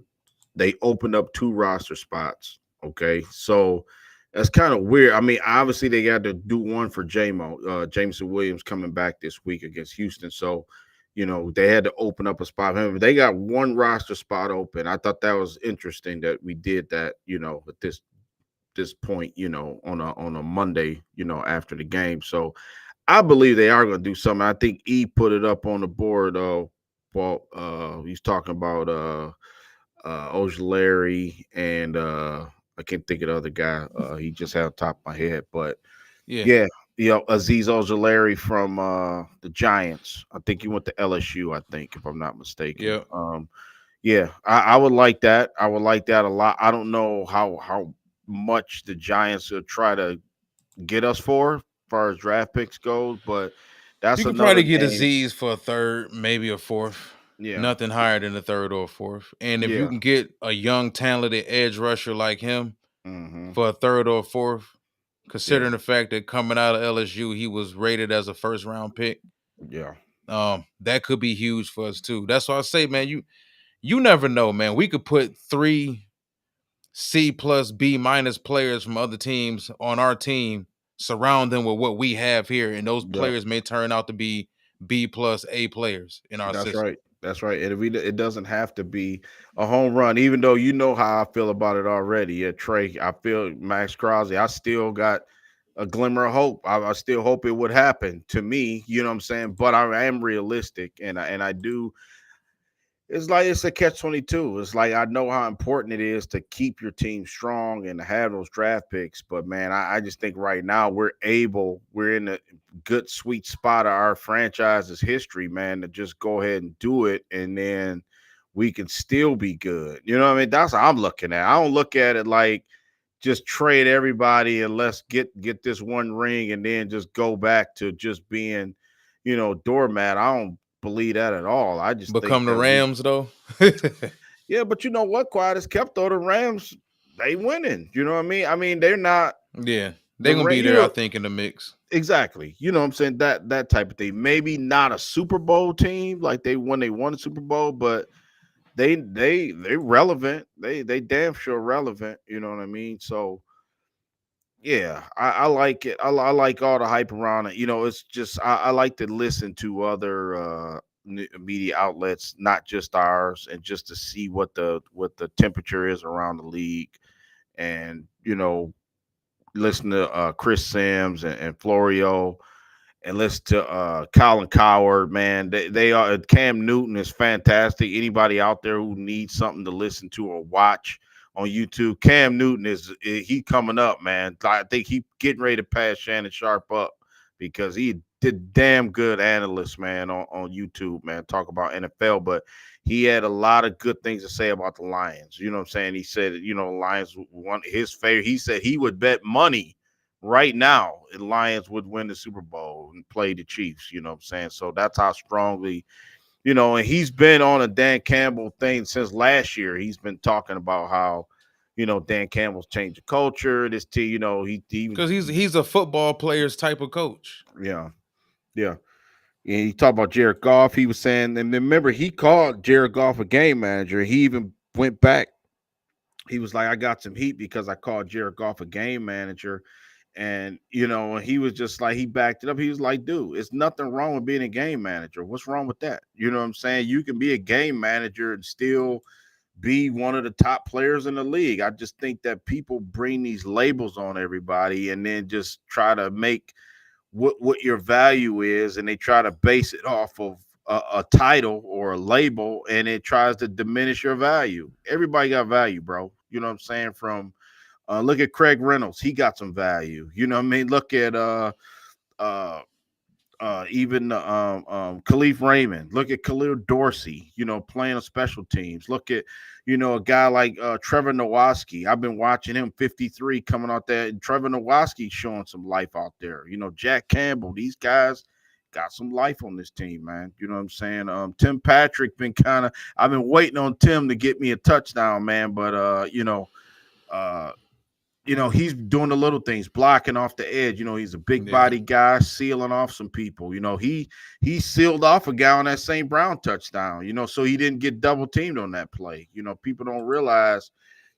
They opened up two roster spots. Okay, so that's kind of weird. I mean, obviously they got to do one for Jameson Williams coming back this week against Houston. So, they had to open up a spot for him. They got one roster spot open. I thought that was interesting that we did that. At this point, on a Monday, after the game. So I believe they are going to do something. I think E put it up on the board. Well, he's talking about Ojulari and I can't think of the other guy. He just had on top of my head, but Yeah. yeah, Aziz Ojulari from the Giants. I think he went to LSU. I think, if I'm not mistaken. Yeah. Yeah, I would like that. I would like that a lot. I don't know how much the Giants will try to get us for as far as draft picks goes, but that's You could another probably get game. Aziz for a third, maybe a fourth. Yeah, Nothing higher than a third or a fourth. And if you yeah, can get a young, talented edge rusher like him hmm, for a third or a fourth, yeah, considering the fact that coming out of LSU, he was rated as a first round pick. yeah, That could be huge for us too. That's why I say, man, you never know, man. We could put 3 C plus B minus players from other teams on our team, surround them with what we have here, and those yeah. players may turn out to be B plus A players in our That's system. right. That's right. And it doesn't have to be a home run, even though you know how I feel about it already. Yeah, Trey, I feel Max Crosby. I still got a glimmer of hope. I still hope it would happen to me. You know what I'm saying? But I am realistic, and I do. It's like it's a catch-22. It's like I know how important it is to keep your team strong and to have those draft picks. But man, I just think right now we're in a good sweet spot of our franchise's history, man, to just go ahead and do it, and then we can still be good. You know what I mean? That's how I'm looking at it. I don't look at it like just trade everybody and let's get this one ring and then just go back to just being, doormat. I don't believe that at all. I just think Become the that we Rams though. yeah, but you know what? Quiet as kept though, the Rams, they winning. You know what I mean? I mean, they're not Yeah, the they're gonna be You there, I know, think, in the mix. exactly. You know what I'm saying? That type of thing. Maybe not a Super Bowl team like they won a Super Bowl, but they relevant. They damn sure relevant. You know what I mean? So Yeah, I like it. I like all the hype around it. You know, it's just I like to listen to other media outlets, not just ours, and just to see what the temperature is around the league, and listen to Chris Sims and Florio, and listen to Colin Coward. Man, they are Cam Newton is fantastic. Anybody out there who needs something to listen to or watch on YouTube, Cam Newton he coming up, man. I think he getting ready to pass Shannon Sharp up because he did damn good analyst, man, on YouTube, man. Talk about NFL, but he had a lot of good things to say about the Lions. You know what I'm saying? He said, Lions won his favorite. He said he would bet money right now, the Lions would win the Super Bowl and play the Chiefs. You know what I'm saying? So that's how strongly, and he's been on a Dan Campbell thing since last year. He's been talking about how, Dan Campbell's changed the culture. This team, he because he's a football player's type of coach. yeah, yeah. And he talked about Jared Goff. He was saying, and remember, he called Jared Goff a game manager. He even went back. He was like, I got some heat because I called Jared Goff a game manager. And, he was just like, he backed it up. He was like, dude, it's nothing wrong with being a game manager. What's wrong with that? You know what I'm saying? You can be a game manager and still be one of the top players in the league. I just think that people bring these labels on everybody and then just try to make what your value is, and they try to base it off of a title or a label, and it tries to diminish your value. Everybody got value, bro. You know what I'm saying? From look at Craig Reynolds, he got some value. You know what I mean? Look at uh even Khalif Raymond. Look at Khalil Dorsey, playing on special teams. Look at, a guy like Trevor Nowaski. I've been watching him, 53, coming out there. And Trevor Nowaski showing some life out there. Jack Campbell. These guys got some life on this team, man. You know what I'm saying? Tim Patrick been I've been waiting on Tim to get me a touchdown, man. But uh, he's doing the little things, blocking off the edge. He's a big Yeah. body guy, sealing off some people. He sealed off a guy on that St. Brown touchdown, so he didn't get double teamed on that play. People don't realize,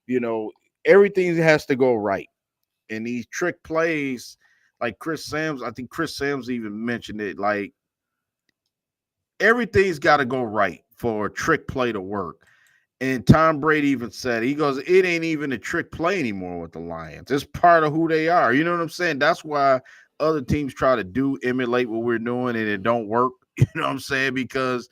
you know, everything has to go right. And these trick plays, like Chris Sims, I think Chris Sims even mentioned it, like everything's got to go right for a trick play to work. And Tom Brady even said, he goes, it ain't even a trick play anymore with the Lions. It's part of who they are. You know what I'm saying? That's why other teams try to emulate what we're doing and it don't work. You know what I'm saying? Because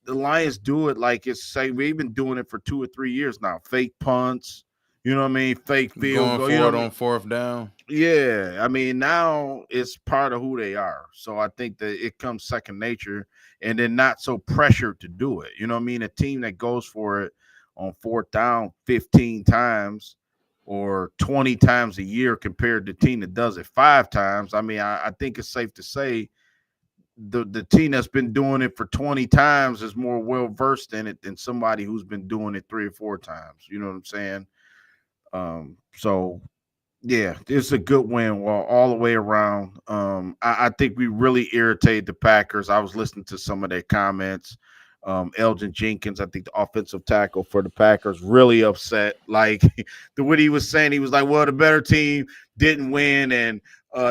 the Lions do it like it's say we've been doing it for 2 or 3 years now. Fake punts, you know what I mean? Fake field Going goal, you know for what it I mean? on fourth down. Yeah, I mean now it's part of who they are. So I think that it comes second nature, and then not so pressured to do it. You know what I mean? A team that goes for it on fourth down 15 times or 20 times a year compared to the team that does it 5 times. I mean, I think it's safe to say the team that's been doing it for 20 times is more well versed in it than somebody who's been doing it 3 or 4 times. You know what I'm saying? So yeah, it's a good win all the way around. I think we really irritated the Packers. I was listening to some of their comments. Elgin Jenkins, I think the offensive tackle for the Packers, really upset. Like what he was saying, he was like, "Well, the better team didn't win, and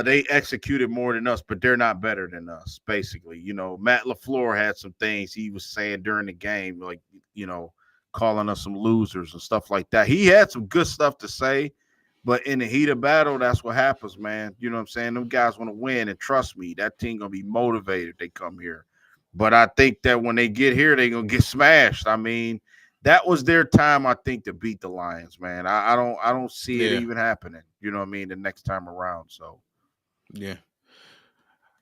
they executed more than us, but they're not better than us." Basically, Matt LaFleur had some things he was saying during the game, like you know, calling us some losers and stuff like that. He had some good stuff to say, but in the heat of battle, that's what happens, man. You know what I'm saying? Them guys want to win, and trust me, that team gonna be motivated if they come here. But I think that when they get here, they gonna get smashed. I mean, that was their time, I think, to beat the Lions, man. I don't see it Yeah. even happening. You know what I mean? The next time around. So Yeah.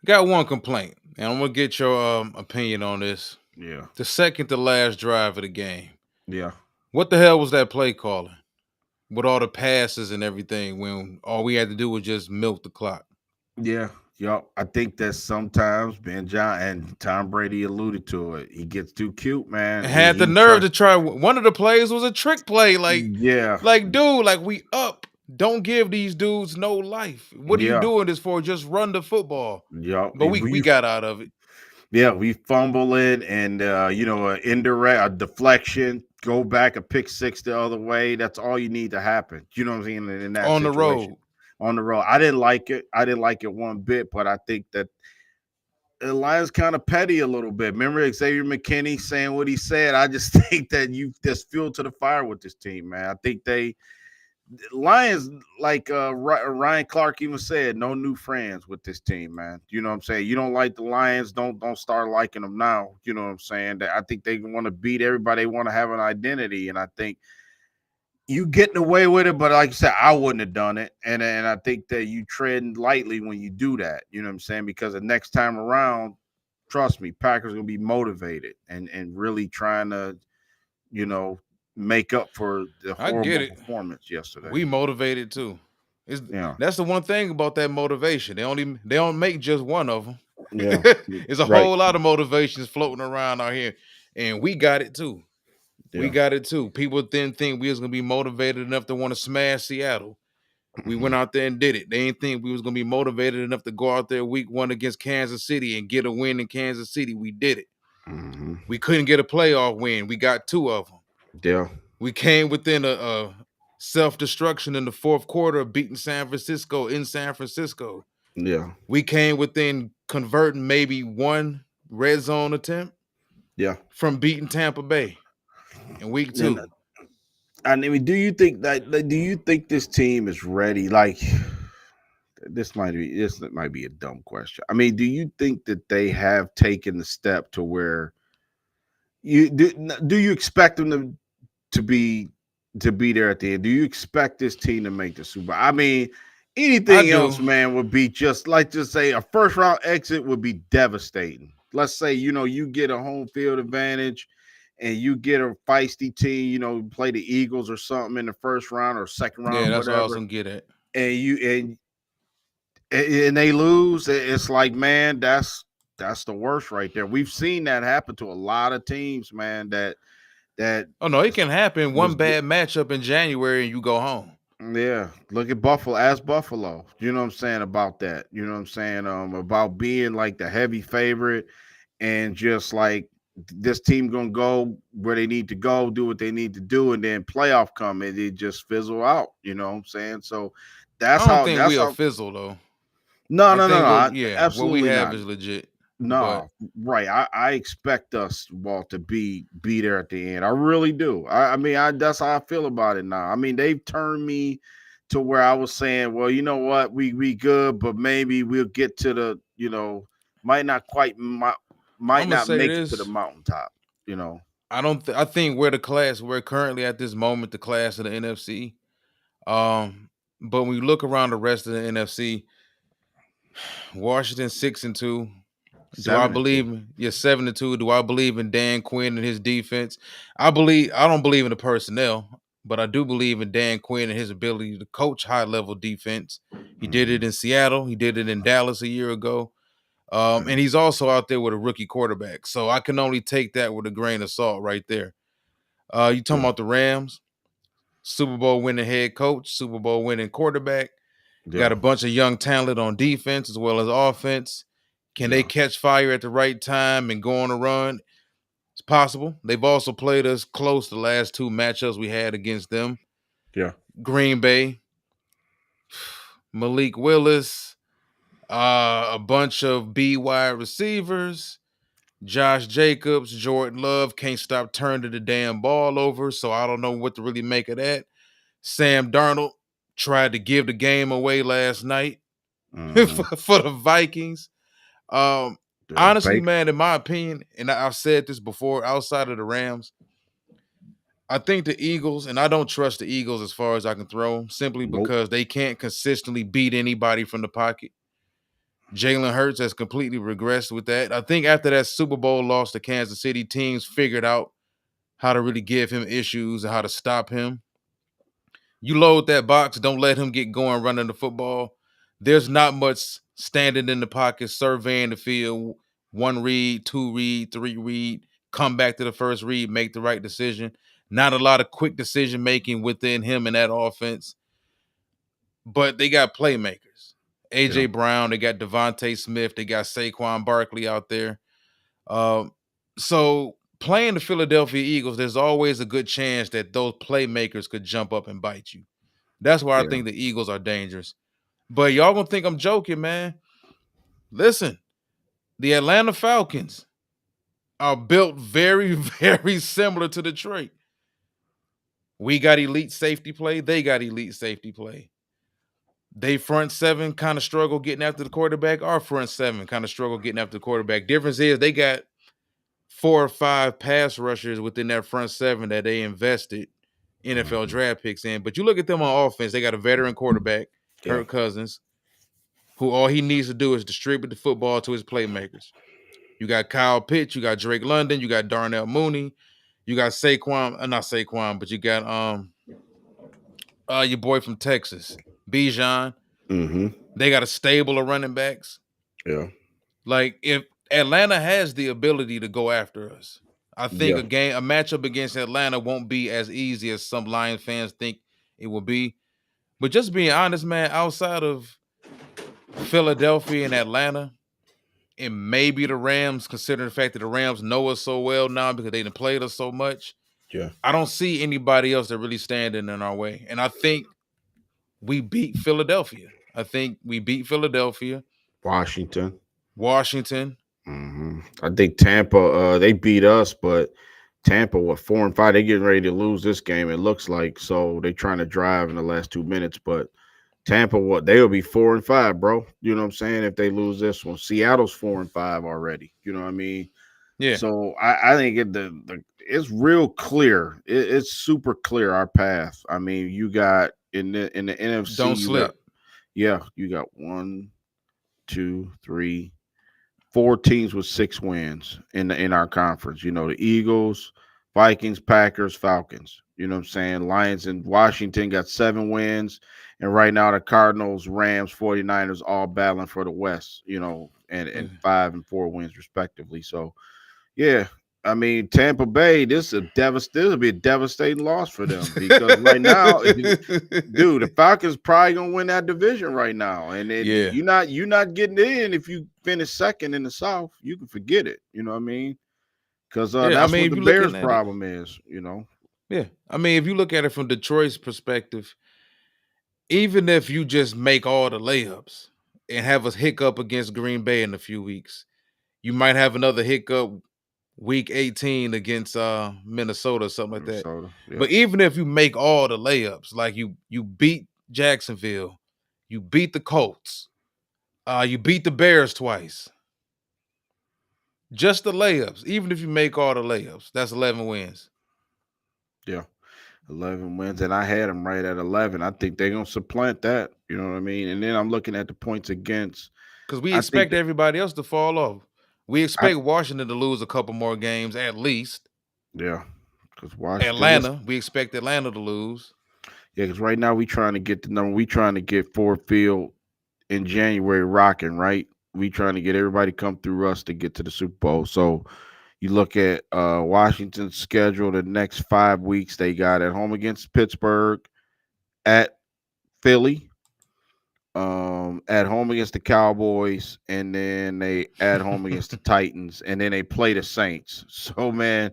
Got one complaint, and I'm gonna get your opinion on this. yeah, The second to last drive of the game. yeah, What the hell was that play calling? With all the passes and everything, when all we had to do was just milk the clock. yeah. Yup. I think that sometimes Ben John and Tom Brady alluded to it. He gets too cute, man. And He had the he nerve try to try. One of the plays was a trick play. yeah, Dude, like we up. Don't give these dudes no life. What are you yeah, doing this for? Just run the football. yup. But we got out of it. Yeah, we fumble it, and an indirect, a deflection, go back a pick six the other way. That's all you need to happen. You know what I'm saying? In that On the situation, road. on the road. I didn't like it. I didn't like it one bit, but I think that the Lions kind of petty a little bit. Remember Xavier McKinney saying what he said? I just think that you just fuel to the fire with this team, man. I think they Lions, like Ryan Clark even said, no new friends with this team, man. You know what I'm saying? You don't like the Lions, don't start liking them now. You know what I'm saying? I think they want to beat everybody. They want to have an identity, and I think you getting away with it. But like you said, I wouldn't have done it, and I think that you tread lightly when you do that. You know what I'm saying? Because the next time around, trust me, Packers gonna be motivated and really trying to, you know, make up for the I get horrible it. performance yesterday. We motivated too. It's, Yeah. that's the one thing about that motivation. They don't make just one of them. Yeah, It's a right. whole lot of motivations floating around out here, and we got it too. We Yeah. got it too. People didn't think we was gonna be motivated enough to want to smash Seattle. We went out there and did it. They didn't think we was gonna be motivated enough to go out there week one against Kansas City and get a win in Kansas City. We did it. Mm-hmm. We couldn't get a playoff win. We got two of them. Yeah. We came within a self-destruction in the fourth quarter of beating San Francisco in San Francisco. Yeah. We came within converting maybe one red zone attempt Yeah. from beating Tampa Bay in week And two. I mean, do you think that? Do you think this team is ready? Like, this might be a dumb question. I mean, do you think that they have taken the step to where you do you expect them to be there at the end? Do you expect this team to make the Super Bowl? I mean, I anything do. else, man, would be just like to say a first round exit would be devastating. Let's say, you get a home field advantage and you get a feisty team, play the Eagles or something in the first round or second round Yeah, or that's what I was whatever, gonna get at. and and they lose. It's like, man, that's the worst right there. We've seen that happen to a lot of teams, man. That Oh no, it can happen. was One bad matchup in January and you go home. Yeah, look at Buffalo. Ask Buffalo. You know what I'm saying about that. You know what I'm saying about being like the heavy favorite and just like this team gonna go where they need to go, do what they need to do, and then playoff come and it just fizzle out. You know what I'm saying? So I don't think that's we'll how. fizzle though. No, I no, no, think no. what we Absolutely have not. is legit. But No, right. I expect us, Walt, to be there at the end. I really do. I mean, that's how I feel about it now. I mean, they've turned me to where I was saying, well, you know what, we good, but maybe we'll get to the, might not quite I'm might gonna not say make it to the this. mountaintop. You know. I don't. I think we're currently at this moment the class of the NFC. But when you look around the rest of the NFC, Washington 6-2. Do I 7-2. believe? Yeah, 7-2. Do I believe in Dan Quinn and his defense? I don't believe in the personnel, but I do believe in Dan Quinn and his ability to coach high level defense. He did it in Seattle. He did it in Dallas a year ago. And he's also out there with a rookie quarterback. So I can only take that with a grain of salt right there. You talking Yeah. about the Rams? Super Bowl winning head coach, Super Bowl winning quarterback. Got Yeah. a bunch of young talent on defense as well as offense. Can they Yeah. catch fire at the right time and go on a run? It's possible. They've also played us close the last two matchups we had against them. Yeah. Green Bay, Malik Willis, a bunch of B wide receivers, Josh Jacobs, Jordan Love can't stop turning the damn ball over, so I don't know what to really make of that. Sam Darnold tried to give the game away last night Mm-hmm. for the Vikings. Yeah. Honestly, man, in my opinion, and I've said this before, outside of the Rams, I think the Eagles, and I don't trust the Eagles as far as I can throw them, simply Nope. because they can't consistently beat anybody from the pocket. Jalen Hurts has completely regressed with that. I think after that Super Bowl loss to Kansas City, teams figured out how to really give him issues and how to stop him. You load that box, don't let him get going running the football. There's not much standing in the pocket, surveying the field, one read, two read, three read, come back to the first read, make the right decision. Not a lot of quick decision making within him and that offense, but they got playmakers. Yeah. AJ Brown, they got Devontae Smith, they got Saquon Barkley out there. So playing the Philadelphia Eagles, there's always a good chance that those playmakers could jump up and bite you. That's why I Yeah. think the Eagles are dangerous. But y'all gonna think I'm joking, man. Listen, the Atlanta Falcons are built very, very similar to Detroit. We got elite safety play. They got elite safety play. They front seven kind of struggle getting after the quarterback. Our front seven kind of struggle getting after the quarterback. Difference is they got 4 or 5 pass rushers within that front seven that they invested NFL draft picks in. But you look at them on offense, they got a veteran quarterback, Yeah. Kirk Cousins, who all he needs to do is distribute the football to his playmakers. You got Kyle Pitts, you got Drake London, you got Darnell Mooney, you got Saquon, not Saquon, but you got your boy from Texas, Bijan. Mm-hmm. They got a stable of running backs. Yeah. Like if Atlanta has the ability to go after us, I think Yeah. a matchup against Atlanta won't be as easy as some Lions fans think it will be. But just being honest, man, outside of Philadelphia and Atlanta, and maybe the Rams, considering the fact that the Rams know us so well now because they done played us so much, Yeah. I don't see anybody else that really standing in our way. And I think we beat Philadelphia. I think we beat Philadelphia, Washington. Washington. I think Tampa, they beat us, but Tampa, what, 4-5? They getting ready to lose this game, it looks like. So they trying to drive in the last 2 minutes. But Tampa, what, they'll be 4-5, bro. You know what I'm saying? If they lose this one. Seattle's 4-5 already. You know what I mean? Yeah. So I think it's real clear. It's super clear our path. I mean, you got in the NFC, Don't slip. you got 1, 2, 3, 4 teams with 6 wins in our conference. You know, the Eagles, Vikings, Packers, Falcons. You know what I'm saying? Lions and Washington got 7 wins. And right now the Cardinals, Rams, 49ers all battling for the West, you know, and 5 and 4 wins respectively. So yeah. I mean, Tampa Bay, this will be a devastating loss for them because right now, dude, the Falcons probably gonna win that division right now, and Yeah. you're not getting in if you finish second in the South. You can forget it. You know what I mean? Because Yeah, I that's mean, what if the you're Bears' looking at it, problem is. You know? yeah. I mean, if you look at it from Detroit's perspective, even if you just make all the layups and have a hiccup against Green Bay in a few weeks, you might have another hiccup week 18 against Minnesota or something like that. Minnesota, yeah. But even if you make all the layups, like you beat Jacksonville, you beat the Colts, you beat the Bears twice. Just the layups. Even if you make all the layups, that's 11 wins. Yeah. 11 wins, and I had them right at 11. I think they're gonna supplant that. You know what I mean? And then I'm looking at the points against. Because we I think expect that everybody else to fall off. We I expect Washington to lose a couple more games at least. yeah, because Washington. Atlanta, we expect Atlanta to lose. Yeah, because right now we trying to get the number. We trying to get Ford Field in January rocking. Right, we trying to get everybody come through us to get to the Super Bowl. So you look at Washington's schedule. The next 5 weeks they got at home against Pittsburgh, at Philly, at home against the Cowboys, and then they at home against the Titans, and then they play the Saints. So man,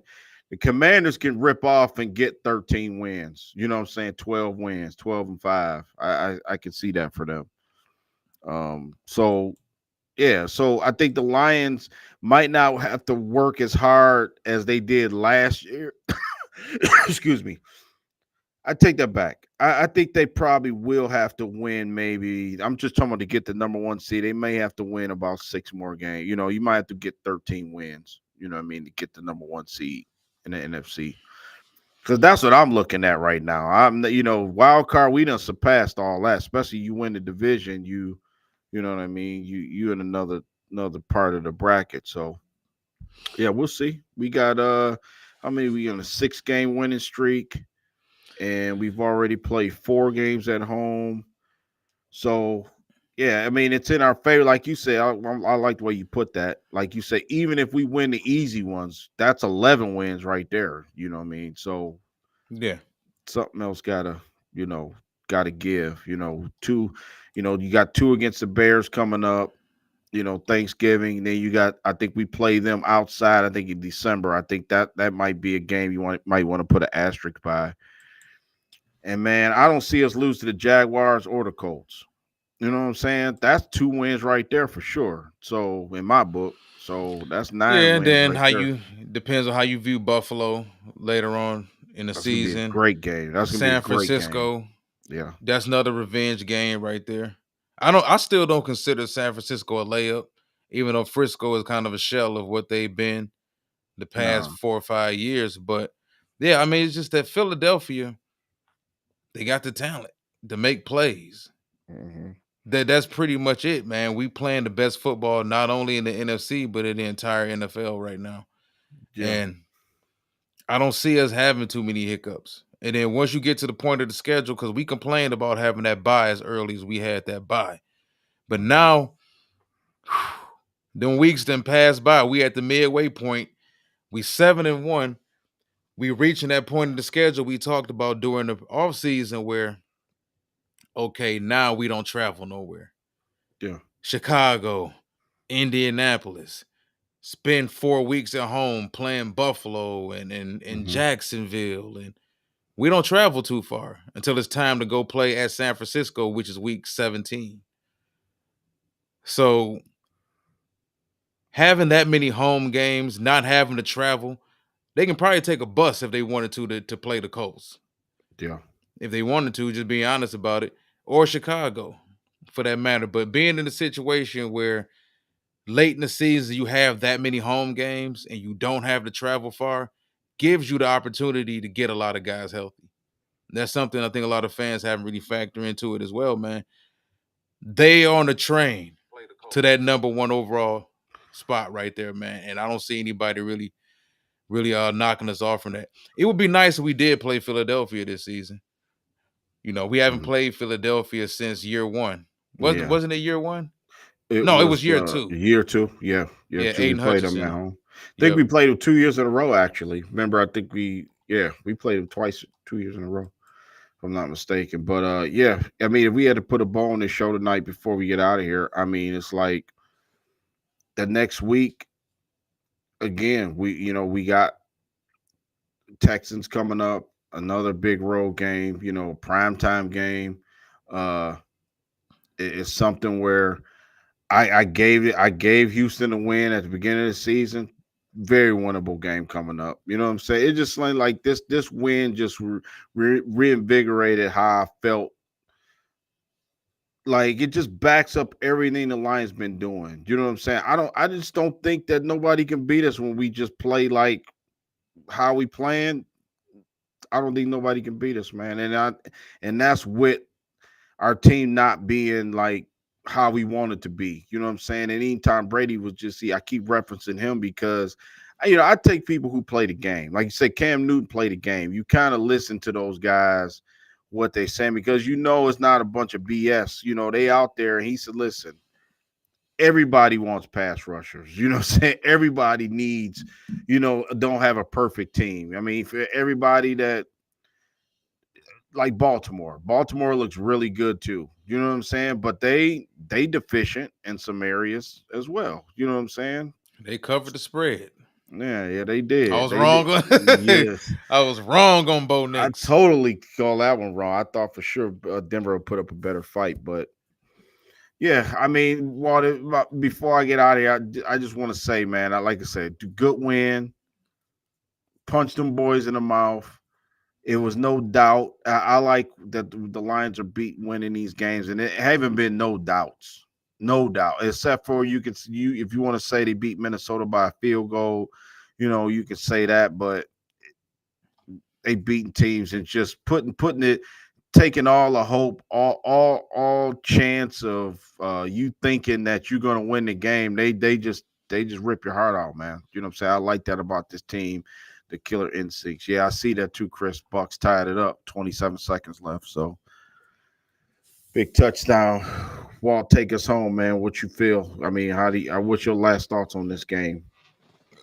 the Commanders can rip off and get 13 wins. You know what I'm saying? 12 wins, 12-5. I can see that for them. So yeah, so I think the Lions might not have to work as hard as they did last year. Excuse me. I take that back. I think they probably will have to win. Maybe I'm just talking about to get the number 1 seed. They may have to win about 6 more games. You know, you might have to get 13 wins. You know what I mean, to get the number 1 seed in the NFC. Because that's what I'm looking at right now. Wild card. We done surpassed all that. Especially you win the division. You know what I mean. You in another part of the bracket. So yeah, we'll see. We got how many? We on a 6-game winning streak, and we've already played 4 games at home. So, yeah, I mean, it's in our favor. Like you said, I like the way you put that. Like you say, even if we win the easy ones, that's 11 wins right there. You know what I mean? So, Yeah. something else gotta give. Two. You got 2 against the Bears coming up. Thanksgiving. Then you got. I think we play them outside. I think in December. I think that might be a game you might want to put an asterisk by. And man, I don't see us lose to the Jaguars or the Colts. You know what I'm saying? That's 2 wins right there for sure. So in my book, so that's nine Yeah, and wins then right how there. you depends on how you view Buffalo later on in the That's gonna be a season. great game. That's gonna be a San great game. Francisco, Yeah. that's another revenge game right there. I still don't consider San Francisco a layup, even though Frisco is kind of a shell of what they've been the past No. 4 or 5 years. But yeah, I mean, it's just that Philadelphia, they got the talent to make plays. Hmm. That's pretty much it, man. We playing the best football not only in the NFC but in the entire NFL right now. Yeah. And I don't see us having too many hiccups. And then once you get to the point of the schedule, because we complained about having that bye as early as we had that bye. But Hmm. now, them weeks then passed by. We at the midway point. We 7-1. We reaching that point in the schedule we talked about during the offseason where, okay, now we don't travel nowhere. Yeah. Chicago, Indianapolis, spend 4 weeks at home playing Buffalo and Hmm. Jacksonville. And we don't travel too far until it's time to go play at San Francisco, which is week 17. So having that many home games, not having to travel, they can probably take a bus if they wanted to play the Colts. Yeah. If they wanted to, just being honest about it, or Chicago for that matter. But being in a situation where late in the season you have that many home games and you don't have to travel far gives you the opportunity to get a lot of guys healthy. That's something I think a lot of fans haven't really factored into it as well, man. They on the train to that number one overall spot right there, man. And I don't see anybody really knocking us off from that. It would be nice if we did play Philadelphia this season. We haven't Mhm. played Philadelphia since year one. Wasn't Yeah. wasn't it year one? It No, it was was year two. year two. Yeah. Year Yeah, two. We Aiden played them at Hutchinson. home. I think Yep. we played them 2 years in a row. Actually, remember? I think we played them twice, 2 years in a row. If I'm not mistaken. But yeah. I mean, if we had to put a ball on this show tonight before we get out of here, I mean, it's like the next week again. We got Texans coming up, another big road game. Prime time game. Uh, it's something where I gave Houston a win at the beginning of the season. Very winnable game coming up. You know what I'm saying? It just like this win just reinvigorated how I felt. Like it just backs up everything the Lions been doing. You know what I'm saying? I just don't think that nobody can beat us when we just play like how we playing. I don't think nobody can beat us, man. And that's with our team not being like how we want it to be. You know what I'm saying? And anytime Brady was just see, I keep referencing him because I take people who play the game. Like you said, Cam Newton played the game. You kind of listen to those guys, what they saying, because it's not a bunch of BS. They out there and he said, listen, everybody wants pass rushers. You know what I'm saying? Everybody needs, don't have a perfect team. I mean, for everybody that like Baltimore. Baltimore looks really good too. You know what I'm saying? But they deficient in some areas as well. You know what I'm saying? They covered the spread. Yeah, they I did. was They did. wrong on Yes. I was wrong on Bo I Nix. totally call that one wrong. I thought for sure Denver would put up a better fight, but yeah, I mean, Walter. Before I get out of here, I just want to say, man, like I said, good win, punch them boys in the mouth. It was no doubt. I like that the Lions are winning these games, and it haven't been no doubts, no doubt, except for you if you want to say they beat Minnesota by a field goal, you can say that, but they beating teams and just putting it, taking all the hope, all chance of you thinking that you're gonna win the game. They just rip your heart out, man. You know what I'm saying? I like that about this team, the killer instincts. Yeah, I see that too. Chris Bucks tied it up, 27 seconds left. So big touchdown. Walt, take us home, man. What you feel? I mean, what's your last thoughts on this game?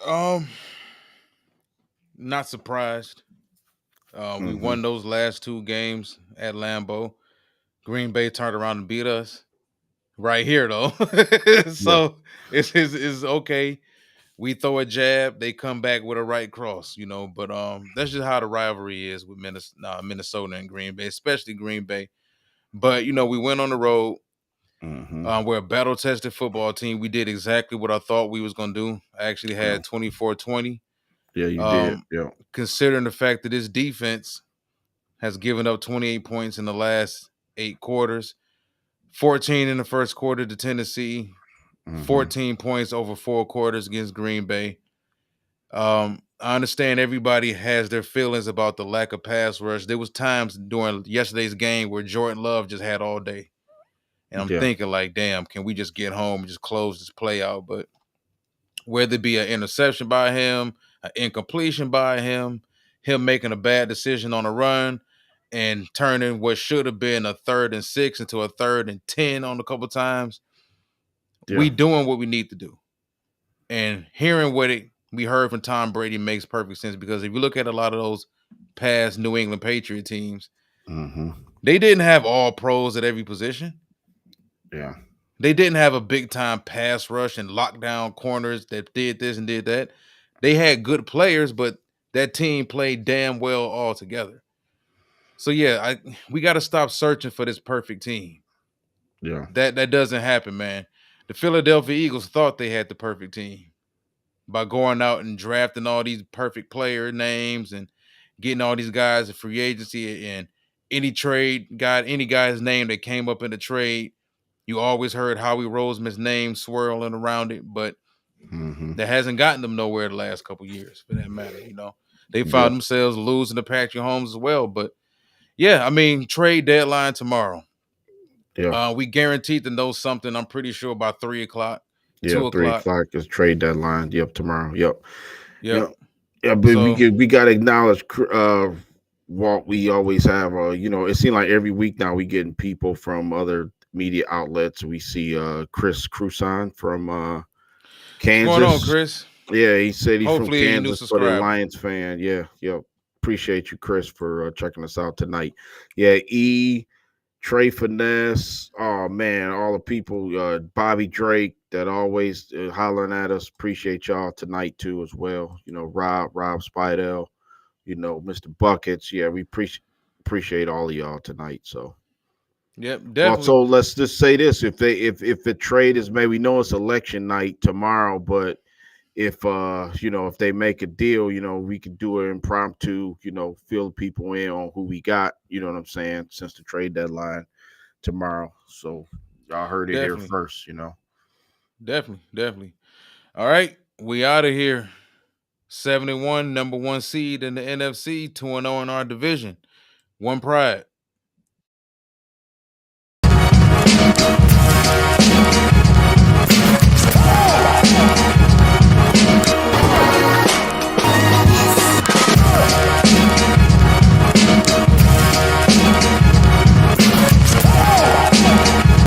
Um, Not surprised. We Hmm. won those last two games at Lambeau. Green Bay turned around and beat us right here, though. Yeah. So it's okay. We throw a jab, they come back with a right cross. But that's just how the rivalry is with Minnesota and Green Bay, especially Green Bay. But we went on the road. We're a battle-tested football team. We did exactly what I thought we was going to do. I actually had 24-20. Yeah, you did. Yeah. Considering the fact that this defense has given up 28 points in the last 8 quarters, 14 in the first quarter to Tennessee, 14 points over 4 quarters against Green Bay. I understand everybody has their feelings about the lack of pass rush. There was times during yesterday's game where Jordan Love just had all day. And I'm thinking like, damn, can we just get home and just close this play out? But whether it be an interception by him, an incompletion by him making a bad decision on a run and turning what should have been a 3rd and 6 into a 3rd and 10 on a couple times, we doing what we need to do. And hearing what we heard from Tom Brady makes perfect sense, because if you look at a lot of those past New England Patriot teams, they didn't have all pros at every position. Yeah. They didn't have a big-time pass rush and lockdown corners that did this and did that. They had good players, but that team played damn well all together. So, yeah, we got to stop searching for this perfect team. Yeah. That doesn't happen, man. The Philadelphia Eagles thought they had the perfect team by going out and drafting all these perfect player names and getting all these guys in free agency, and any guy's name that came up in the trade, you always heard Howie Roseman's name swirling around it, but that hasn't gotten them nowhere the last couple of years, for that matter. They found themselves losing to Patrick Mahomes as well. But yeah, I mean, trade deadline tomorrow. Yeah, we guaranteed to know something. I'm pretty sure by 3 o'clock. Yeah, 2 o'clock. 3 o'clock is trade deadline. Yep, tomorrow. Yep. Yeah, but we got to acknowledge what we always have. It seems like every week now we getting people from other media outlets. We see Chris Cruson from Kansas. What's going on, Chris? Yeah, he said he's Hopefully from Kansas, but a Lions fan. Yeah. Appreciate you, Chris, for checking us out tonight. Yeah, Trey Finesse. Oh man, all the people. Bobby Drake that always hollering at us. Appreciate y'all tonight too as well. Rob Spidell. Mr. Buckets. Yeah, we appreciate all of y'all tonight. So. Yep, definitely. Also, let's just say this: if the trade is made, we know it's election night tomorrow, but if if they make a deal, we could do an impromptu, fill people in on who we got. You know what I'm saying? Since the trade deadline tomorrow, so y'all heard it here first. Definitely. All right, we out of here. 71, number 1 seed in the NFC, 2-0 in our division. One pride. Oh!